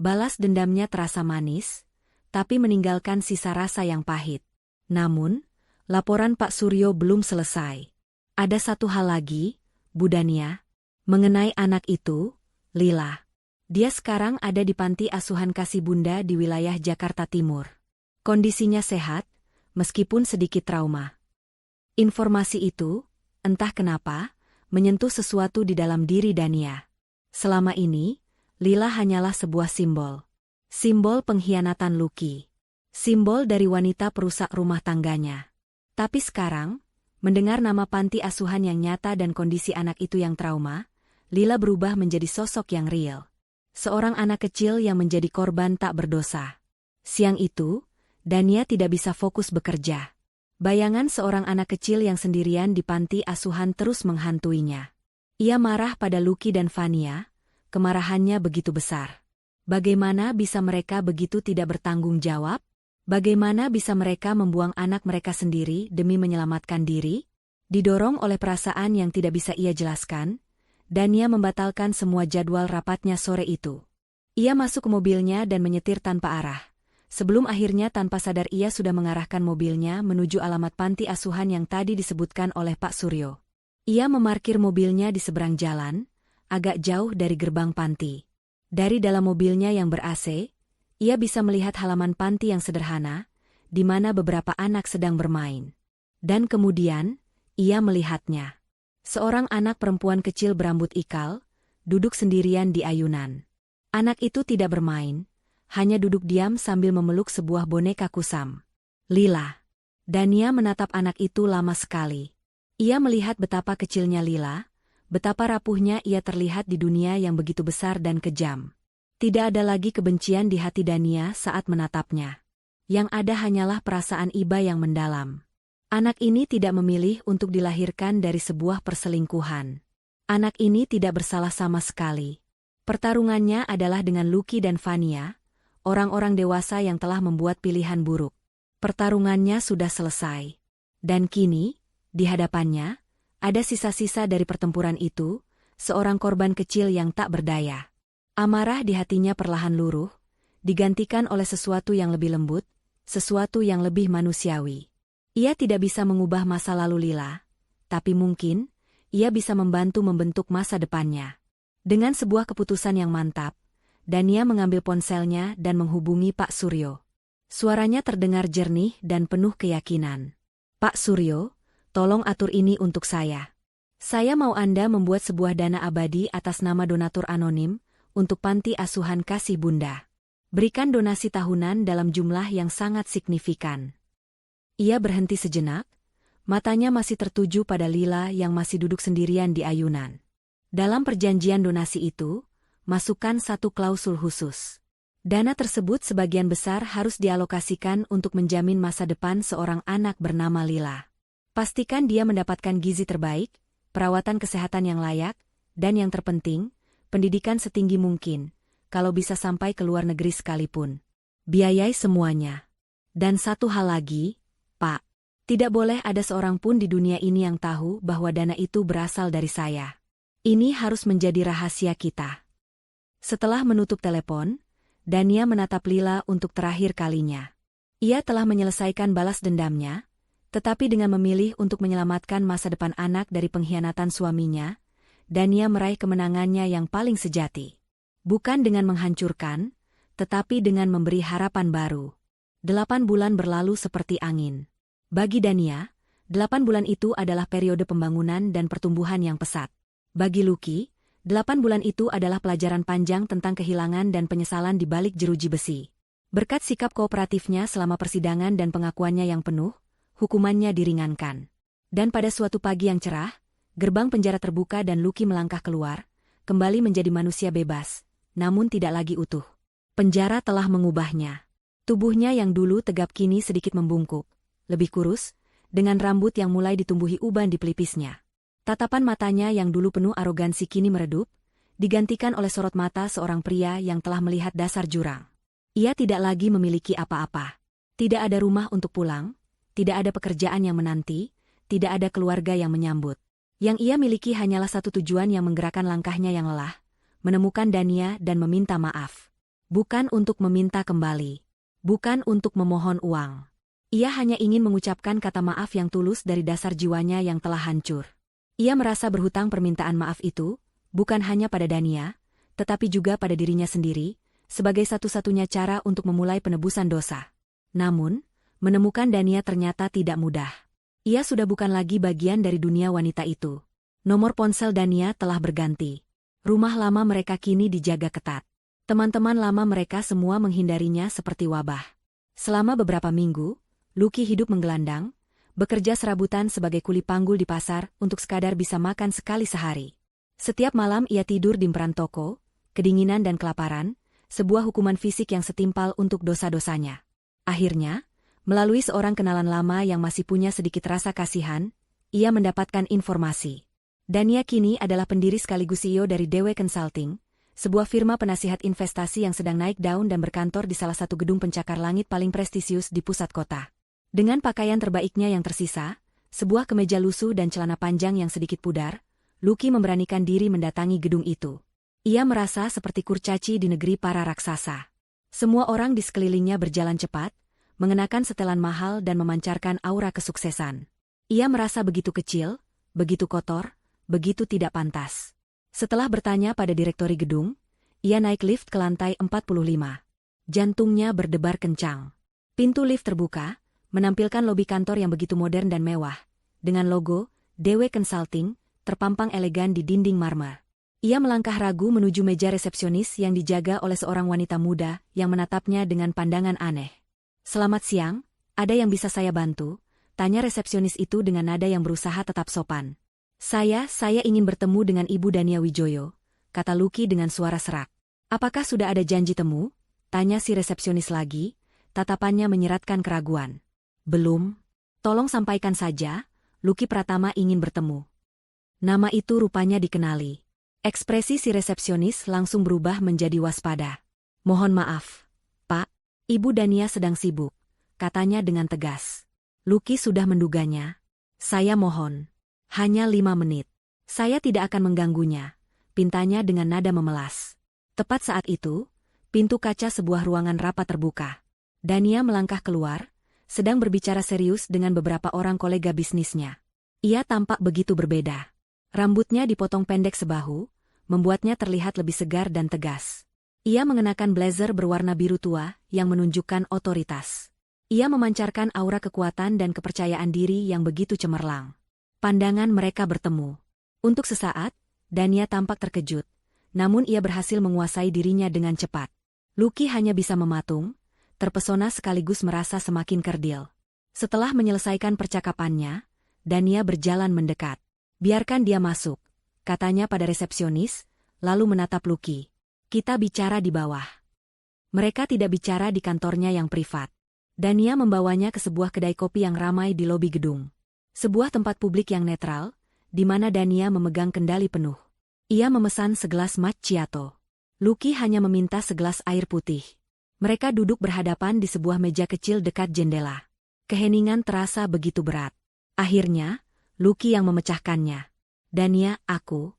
Balas dendamnya terasa manis, tapi meninggalkan sisa rasa yang pahit. Namun, laporan Pak Suryo belum selesai. Ada satu hal lagi, Bu Dania, mengenai anak itu, Lila. Dia sekarang ada di panti asuhan Kasih Bunda di wilayah Jakarta Timur. Kondisinya sehat, meskipun sedikit trauma. Informasi itu, entah kenapa, menyentuh sesuatu di dalam diri Dania. Selama ini, Lila hanyalah sebuah simbol. Simbol pengkhianatan Lucky. Simbol dari wanita perusak rumah tangganya. Tapi sekarang, mendengar nama panti asuhan yang nyata dan kondisi anak itu yang trauma, Lila berubah menjadi sosok yang real. Seorang anak kecil yang menjadi korban tak berdosa. Siang itu, Dania tidak bisa fokus bekerja. Bayangan seorang anak kecil yang sendirian di panti asuhan terus menghantuinya. Ia marah pada Lucky dan Fania, kemarahannya begitu besar. Bagaimana bisa mereka begitu tidak bertanggung jawab? Bagaimana bisa mereka membuang anak mereka sendiri demi menyelamatkan diri? Didorong oleh perasaan yang tidak bisa ia jelaskan, Dania membatalkan semua jadwal rapatnya sore itu. Ia masuk ke mobilnya dan menyetir tanpa arah. Sebelum akhirnya tanpa sadar ia sudah mengarahkan mobilnya menuju alamat panti asuhan yang tadi disebutkan oleh Pak Suryo. Ia memarkir mobilnya di seberang jalan, agak jauh dari gerbang panti. Dari dalam mobilnya yang ber-AC, ia bisa melihat halaman panti yang sederhana, di mana beberapa anak sedang bermain. Dan kemudian, ia melihatnya. Seorang anak perempuan kecil berambut ikal, duduk sendirian di ayunan. Anak itu tidak bermain, hanya duduk diam sambil memeluk sebuah boneka kusam. Lila. Dania menatap anak itu lama sekali. Ia melihat betapa kecilnya Lila, betapa rapuhnya ia terlihat di dunia yang begitu besar dan kejam. Tidak ada lagi kebencian di hati Dania saat menatapnya. Yang ada hanyalah perasaan iba yang mendalam. Anak ini tidak memilih untuk dilahirkan dari sebuah perselingkuhan. Anak ini tidak bersalah sama sekali. Pertarungannya adalah dengan Lucky dan Fania, orang-orang dewasa yang telah membuat pilihan buruk. Pertarungannya sudah selesai. Dan kini, di hadapannya, ada sisa-sisa dari pertempuran itu, seorang korban kecil yang tak berdaya. Amarah di hatinya perlahan luruh, digantikan oleh sesuatu yang lebih lembut, sesuatu yang lebih manusiawi. Ia tidak bisa mengubah masa lalu Lila, tapi mungkin, ia bisa membantu membentuk masa depannya. Dengan sebuah keputusan yang mantap, Dania mengambil ponselnya dan menghubungi Pak Suryo. Suaranya terdengar jernih dan penuh keyakinan. Pak Suryo, tolong atur ini untuk saya. Saya mau Anda membuat sebuah dana abadi atas nama donatur anonim untuk panti asuhan Kasih Bunda. Berikan donasi tahunan dalam jumlah yang sangat signifikan. Ia berhenti sejenak, matanya masih tertuju pada Lila yang masih duduk sendirian di ayunan. Dalam perjanjian donasi itu, masukkan satu klausul khusus. Dana tersebut sebagian besar harus dialokasikan untuk menjamin masa depan seorang anak bernama Lila. Pastikan dia mendapatkan gizi terbaik, perawatan kesehatan yang layak, dan yang terpenting, pendidikan setinggi mungkin, kalau bisa sampai ke luar negeri sekalipun. Biayai semuanya. Dan satu hal lagi, Pak. Tidak boleh ada seorang pun di dunia ini yang tahu bahwa dana itu berasal dari saya. Ini harus menjadi rahasia kita. Setelah menutup telepon, Dania menatap Lila untuk terakhir kalinya. Ia telah menyelesaikan balas dendamnya, tetapi dengan memilih untuk menyelamatkan masa depan anak dari pengkhianatan suaminya, Dania meraih kemenangannya yang paling sejati. Bukan dengan menghancurkan, tetapi dengan memberi harapan baru. 8 bulan berlalu seperti angin. Bagi Dania, 8 bulan itu adalah periode pembangunan dan pertumbuhan yang pesat. Bagi Lucky, 8 bulan itu adalah pelajaran panjang tentang kehilangan dan penyesalan di balik jeruji besi. Berkat sikap kooperatifnya selama persidangan dan pengakuannya yang penuh, hukumannya diringankan. Dan pada suatu pagi yang cerah, gerbang penjara terbuka dan Lucky melangkah keluar, kembali menjadi manusia bebas, namun tidak lagi utuh. Penjara telah mengubahnya. Tubuhnya yang dulu tegap kini sedikit membungkuk, lebih kurus, dengan rambut yang mulai ditumbuhi uban di pelipisnya. Tatapan matanya yang dulu penuh arogansi kini meredup, digantikan oleh sorot mata seorang pria yang telah melihat dasar jurang. Ia tidak lagi memiliki apa-apa. Tidak ada rumah untuk pulang, tidak ada pekerjaan yang menanti, tidak ada keluarga yang menyambut. Yang ia miliki hanyalah satu tujuan yang menggerakkan langkahnya yang lelah, menemukan Dania dan meminta maaf. Bukan untuk meminta kembali. Bukan untuk memohon uang. Ia hanya ingin mengucapkan kata maaf yang tulus dari dasar jiwanya yang telah hancur. Ia merasa berhutang permintaan maaf itu, bukan hanya pada Dania, tetapi juga pada dirinya sendiri, sebagai satu-satunya cara untuk memulai penebusan dosa. Namun, menemukan Dania ternyata tidak mudah. Ia sudah bukan lagi bagian dari dunia wanita itu. Nomor ponsel Dania telah berganti. Rumah lama mereka kini dijaga ketat. Teman-teman lama mereka semua menghindarinya seperti wabah. Selama beberapa minggu, Lucky hidup menggelandang, bekerja serabutan sebagai kuli panggul di pasar untuk sekadar bisa makan sekali sehari. Setiap malam ia tidur di emperan toko, kedinginan dan kelaparan, sebuah hukuman fisik yang setimpal untuk dosa-dosanya. Akhirnya, melalui seorang kenalan lama yang masih punya sedikit rasa kasihan, ia mendapatkan informasi. Dania kini adalah pendiri sekaligus CEO dari Dewe Consulting, sebuah firma penasihat investasi yang sedang naik daun dan berkantor di salah satu gedung pencakar langit paling prestisius di pusat kota. Dengan pakaian terbaiknya yang tersisa, sebuah kemeja lusuh dan celana panjang yang sedikit pudar, Lucky memberanikan diri mendatangi gedung itu. Ia merasa seperti kurcaci di negeri para raksasa. Semua orang di sekelilingnya berjalan cepat, mengenakan setelan mahal dan memancarkan aura kesuksesan. Ia merasa begitu kecil, begitu kotor, begitu tidak pantas. Setelah bertanya pada direktori gedung, ia naik lift ke lantai 45. Jantungnya berdebar kencang. Pintu lift terbuka, menampilkan lobi kantor yang begitu modern dan mewah, dengan logo Dewe Consulting terpampang elegan di dinding marmer. Ia melangkah ragu menuju meja resepsionis yang dijaga oleh seorang wanita muda yang menatapnya dengan pandangan aneh. "Selamat siang, ada yang bisa saya bantu?" tanya resepsionis itu dengan nada yang berusaha tetap sopan. Saya ingin bertemu dengan Ibu Dania Wijoyo," kata Lucky dengan suara serak. "Apakah sudah ada janji temu?" tanya si resepsionis lagi, tatapannya menyeratkan keraguan. "Belum. Tolong sampaikan saja, Lucky Pratama ingin bertemu." Nama itu rupanya dikenali. Ekspresi si resepsionis langsung berubah menjadi waspada. "Mohon maaf, Pak, Ibu Dania sedang sibuk," katanya dengan tegas. Lucky sudah menduganya. "Saya mohon. Hanya 5 menit. Saya tidak akan mengganggunya," pintanya dengan nada memelas. Tepat saat itu, pintu kaca sebuah ruangan rapat terbuka. Dania melangkah keluar, sedang berbicara serius dengan beberapa orang kolega bisnisnya. Ia tampak begitu berbeda. Rambutnya dipotong pendek sebahu, membuatnya terlihat lebih segar dan tegas. Ia mengenakan blazer berwarna biru tua yang menunjukkan otoritas. Ia memancarkan aura kekuatan dan kepercayaan diri yang begitu cemerlang. Pandangan mereka bertemu. Untuk sesaat, Dania tampak terkejut, namun ia berhasil menguasai dirinya dengan cepat. Lucky hanya bisa mematung, terpesona sekaligus merasa semakin kerdil. Setelah menyelesaikan percakapannya, Dania berjalan mendekat. "Biarkan dia masuk," katanya pada resepsionis, lalu menatap Lucky. "Kita bicara di bawah." Mereka tidak bicara di kantornya yang privat. Dania membawanya ke sebuah kedai kopi yang ramai di lobi gedung. Sebuah tempat publik yang netral, di mana Dania memegang kendali penuh. Ia memesan segelas macchiato. Lucky hanya meminta segelas air putih. Mereka duduk berhadapan di sebuah meja kecil dekat jendela. Keheningan terasa begitu berat. Akhirnya, Lucky yang memecahkannya. "Dania, aku..."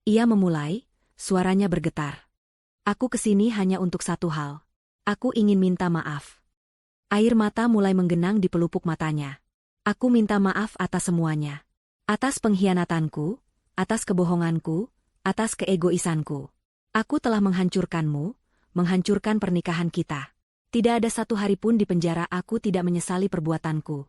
Ia memulai, suaranya bergetar. "Aku kesini hanya untuk satu hal. Aku ingin minta maaf." Air mata mulai menggenang di pelupuk matanya. "Aku minta maaf atas semuanya. Atas pengkhianatanku, atas kebohonganku, atas keegoisanku. Aku telah menghancurkanmu, menghancurkan pernikahan kita. Tidak ada satu hari pun di penjara aku tidak menyesali perbuatanku."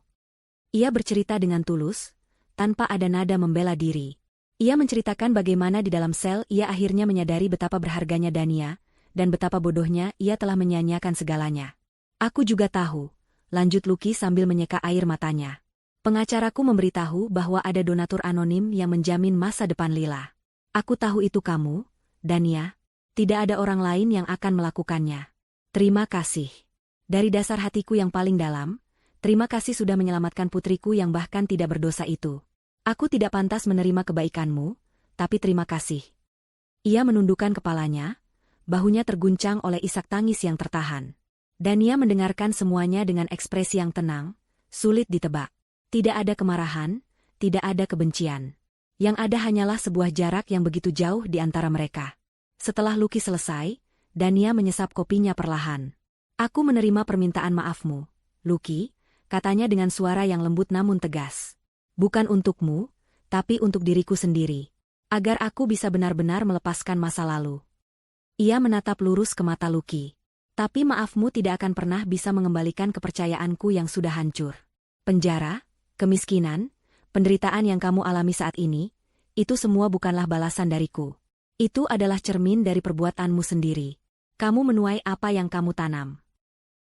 Ia bercerita dengan tulus, tanpa ada nada membela diri. Ia menceritakan bagaimana di dalam sel ia akhirnya menyadari betapa berharganya Dania, dan betapa bodohnya ia telah menyia-nyiakan segalanya. "Aku juga tahu," lanjut Lucky sambil menyeka air matanya. "Pengacaraku memberitahu bahwa ada donatur anonim yang menjamin masa depan Lila. Aku tahu itu kamu, Dania. Tidak ada orang lain yang akan melakukannya. Terima kasih. Dari dasar hatiku yang paling dalam, Terima kasih sudah menyelamatkan putriku yang bahkan tidak berdosa itu. Aku tidak pantas menerima kebaikanmu, tapi terima kasih. Ia menundukkan kepalanya, bahunya terguncang oleh isak tangis yang tertahan. Dania mendengarkan semuanya dengan ekspresi yang tenang, sulit ditebak. Tidak ada kemarahan, tidak ada kebencian. Yang ada hanyalah sebuah jarak yang begitu jauh di antara mereka. Setelah Lucky selesai, Dania menyesap kopinya perlahan. Aku menerima permintaan maafmu, Lucky, katanya dengan suara yang lembut namun tegas. Bukan untukmu, tapi untuk diriku sendiri. Agar aku bisa benar-benar melepaskan masa lalu. Ia menatap lurus ke mata Lucky. Tapi maafmu tidak akan pernah bisa mengembalikan kepercayaanku yang sudah hancur. Penjara, kemiskinan, penderitaan yang kamu alami saat ini, itu semua bukanlah balasan dariku. Itu adalah cermin dari perbuatanmu sendiri. Kamu menuai apa yang kamu tanam.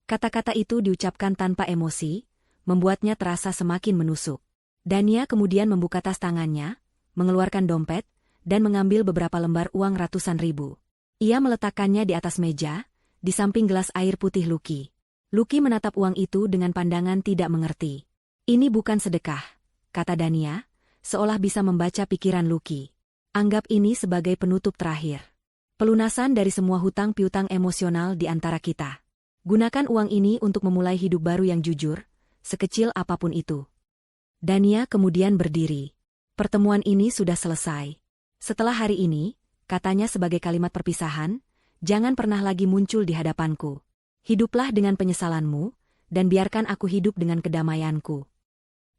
Kata-kata itu diucapkan tanpa emosi, membuatnya terasa semakin menusuk. Dania kemudian membuka tas tangannya, mengeluarkan dompet, dan mengambil beberapa lembar uang ratusan ribu. Ia meletakkannya di atas meja, di samping gelas air putih Lucky. Lucky menatap uang itu dengan pandangan tidak mengerti. Ini bukan sedekah, kata Dania, seolah bisa membaca pikiran Lucky. Anggap ini sebagai penutup terakhir. Pelunasan dari semua hutang piutang emosional di antara kita. Gunakan uang ini untuk memulai hidup baru yang jujur, sekecil apapun itu. Dania kemudian berdiri. Pertemuan ini sudah selesai. Setelah hari ini, katanya sebagai kalimat perpisahan, jangan pernah lagi muncul di hadapanku. Hiduplah dengan penyesalanmu, dan biarkan aku hidup dengan kedamaianku.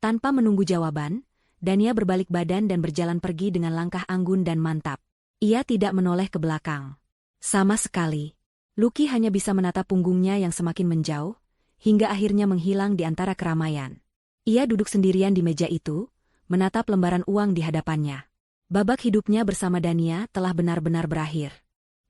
Tanpa menunggu jawaban, Dania berbalik badan dan berjalan pergi dengan langkah anggun dan mantap. Ia tidak menoleh ke belakang. Sama sekali. Lucky hanya bisa menatap punggungnya yang semakin menjauh, hingga akhirnya menghilang di antara keramaian. Ia duduk sendirian di meja itu, menatap lembaran uang di hadapannya. Babak hidupnya bersama Dania telah benar-benar berakhir.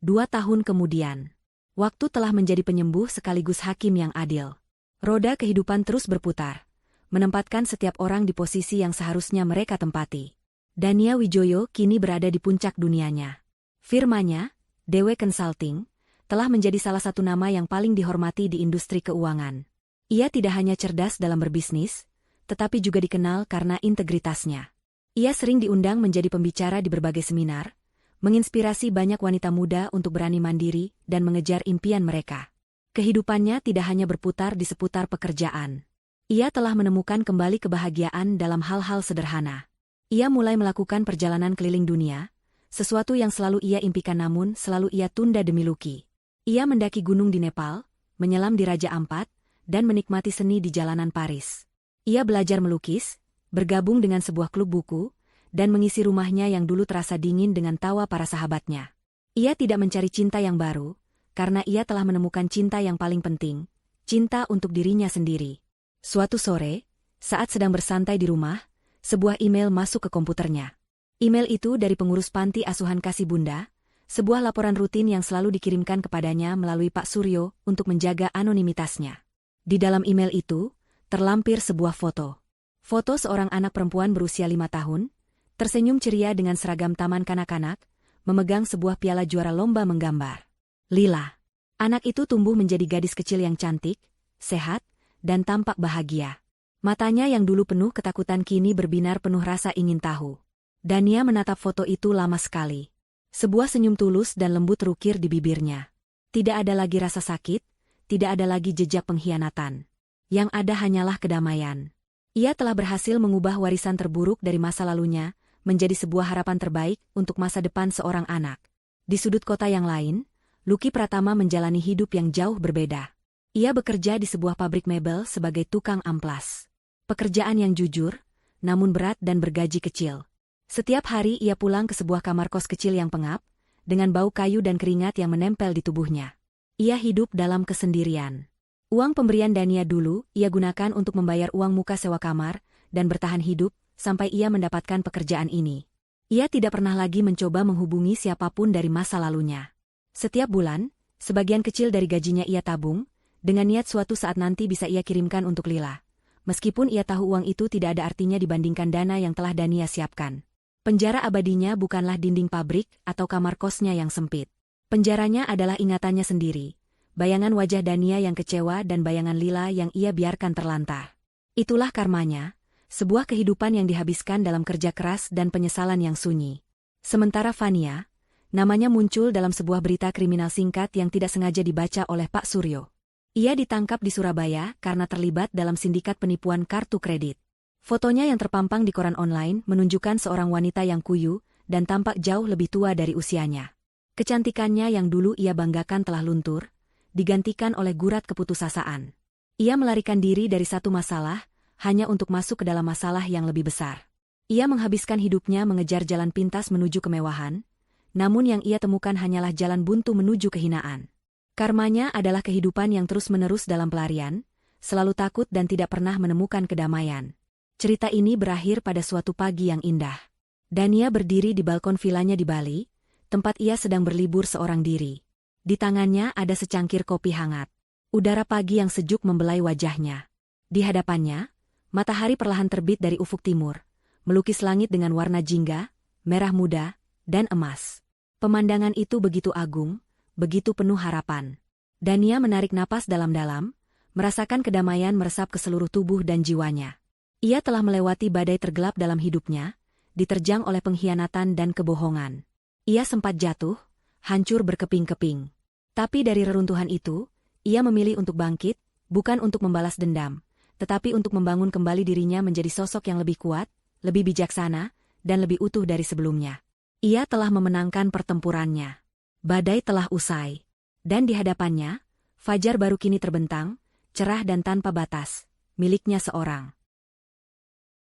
2 tahun kemudian, waktu telah menjadi penyembuh sekaligus hakim yang adil. Roda kehidupan terus berputar, menempatkan setiap orang di posisi yang seharusnya mereka tempati. Dania Wijoyo kini berada di puncak dunianya. Firmanya, Dewe Consulting, telah menjadi salah satu nama yang paling dihormati di industri keuangan. Ia tidak hanya cerdas dalam berbisnis, tetapi juga dikenal karena integritasnya. Ia sering diundang menjadi pembicara di berbagai seminar, menginspirasi banyak wanita muda untuk berani mandiri dan mengejar impian mereka. Kehidupannya tidak hanya berputar di seputar pekerjaan. Ia telah menemukan kembali kebahagiaan dalam hal-hal sederhana. Ia mulai melakukan perjalanan keliling dunia, sesuatu yang selalu ia impikan namun selalu ia tunda demi Lucky. Ia mendaki gunung di Nepal, menyelam di Raja Ampat, dan menikmati seni di jalanan Paris. Ia belajar melukis, bergabung dengan sebuah klub buku, dan mengisi rumahnya yang dulu terasa dingin dengan tawa para sahabatnya. Ia tidak mencari cinta yang baru, karena ia telah menemukan cinta yang paling penting, cinta untuk dirinya sendiri. Suatu sore, saat sedang bersantai di rumah, sebuah email masuk ke komputernya. Email itu dari pengurus panti asuhan Kasih Bunda, sebuah laporan rutin yang selalu dikirimkan kepadanya melalui Pak Suryo untuk menjaga anonimitasnya. Di dalam email itu, terlampir sebuah foto. Foto seorang anak perempuan berusia 5 tahun, tersenyum ceria dengan seragam taman kanak-kanak, memegang sebuah piala juara lomba menggambar. Lila. Anak itu tumbuh menjadi gadis kecil yang cantik, sehat, dan tampak bahagia. Matanya yang dulu penuh ketakutan kini berbinar penuh rasa ingin tahu. Dania menatap foto itu lama sekali. Sebuah senyum tulus dan lembut rukir di bibirnya. Tidak ada lagi rasa sakit, tidak ada lagi jejak pengkhianatan. Yang ada hanyalah kedamaian. Ia telah berhasil mengubah warisan terburuk dari masa lalunya menjadi sebuah harapan terbaik untuk masa depan seorang anak. Di sudut kota yang lain, Lucky Pratama menjalani hidup yang jauh berbeda. Ia bekerja di sebuah pabrik mebel sebagai tukang amplas. Pekerjaan yang jujur, namun berat dan bergaji kecil. Setiap hari ia pulang ke sebuah kamar kos kecil yang pengap, dengan bau kayu dan keringat yang menempel di tubuhnya. Ia hidup dalam kesendirian. Uang pemberian Dania dulu ia gunakan untuk membayar uang muka sewa kamar dan bertahan hidup sampai ia mendapatkan pekerjaan ini. Ia tidak pernah lagi mencoba menghubungi siapapun dari masa lalunya. Setiap bulan, sebagian kecil dari gajinya ia tabung, dengan niat suatu saat nanti bisa ia kirimkan untuk Lila. Meskipun ia tahu uang itu tidak ada artinya dibandingkan dana yang telah Dania siapkan. Penjara abadinya bukanlah dinding pabrik atau kamar kosnya yang sempit. Penjaranya adalah ingatannya sendiri. Bayangan wajah Dania yang kecewa dan bayangan Lila yang ia biarkan terlantar. Itulah karmanya, sebuah kehidupan yang dihabiskan dalam kerja keras dan penyesalan yang sunyi. Sementara Fania, namanya muncul dalam sebuah berita kriminal singkat yang tidak sengaja dibaca oleh Pak Suryo. Ia ditangkap di Surabaya karena terlibat dalam sindikat penipuan kartu kredit. Fotonya yang terpampang di koran online menunjukkan seorang wanita yang kuyu dan tampak jauh lebih tua dari usianya. Kecantikannya yang dulu ia banggakan telah luntur, digantikan oleh gurat keputusasaan. Ia melarikan diri dari satu masalah, hanya untuk masuk ke dalam masalah yang lebih besar. Ia menghabiskan hidupnya mengejar jalan pintas menuju kemewahan, namun yang ia temukan hanyalah jalan buntu menuju kehinaan. Karmanya adalah kehidupan yang terus-menerus dalam pelarian, selalu takut dan tidak pernah menemukan kedamaian. Cerita ini berakhir pada suatu pagi yang indah. Dania berdiri di balkon vilanya di Bali, tempat ia sedang berlibur seorang diri. Di tangannya ada secangkir kopi hangat. Udara pagi yang sejuk membelai wajahnya. Di hadapannya, matahari perlahan terbit dari ufuk timur, melukis langit dengan warna jingga, merah muda, dan emas. Pemandangan itu begitu agung, begitu penuh harapan. Dania menarik napas dalam-dalam, merasakan kedamaian meresap ke seluruh tubuh dan jiwanya. Ia telah melewati badai tergelap dalam hidupnya, diterjang oleh pengkhianatan dan kebohongan. Ia sempat jatuh, hancur berkeping-keping. Tapi dari reruntuhan itu, ia memilih untuk bangkit, bukan untuk membalas dendam, tetapi untuk membangun kembali dirinya menjadi sosok yang lebih kuat, lebih bijaksana, dan lebih utuh dari sebelumnya. Ia telah memenangkan pertempurannya. Badai telah usai. Dan di hadapannya, fajar baru kini terbentang, cerah dan tanpa batas, miliknya seorang.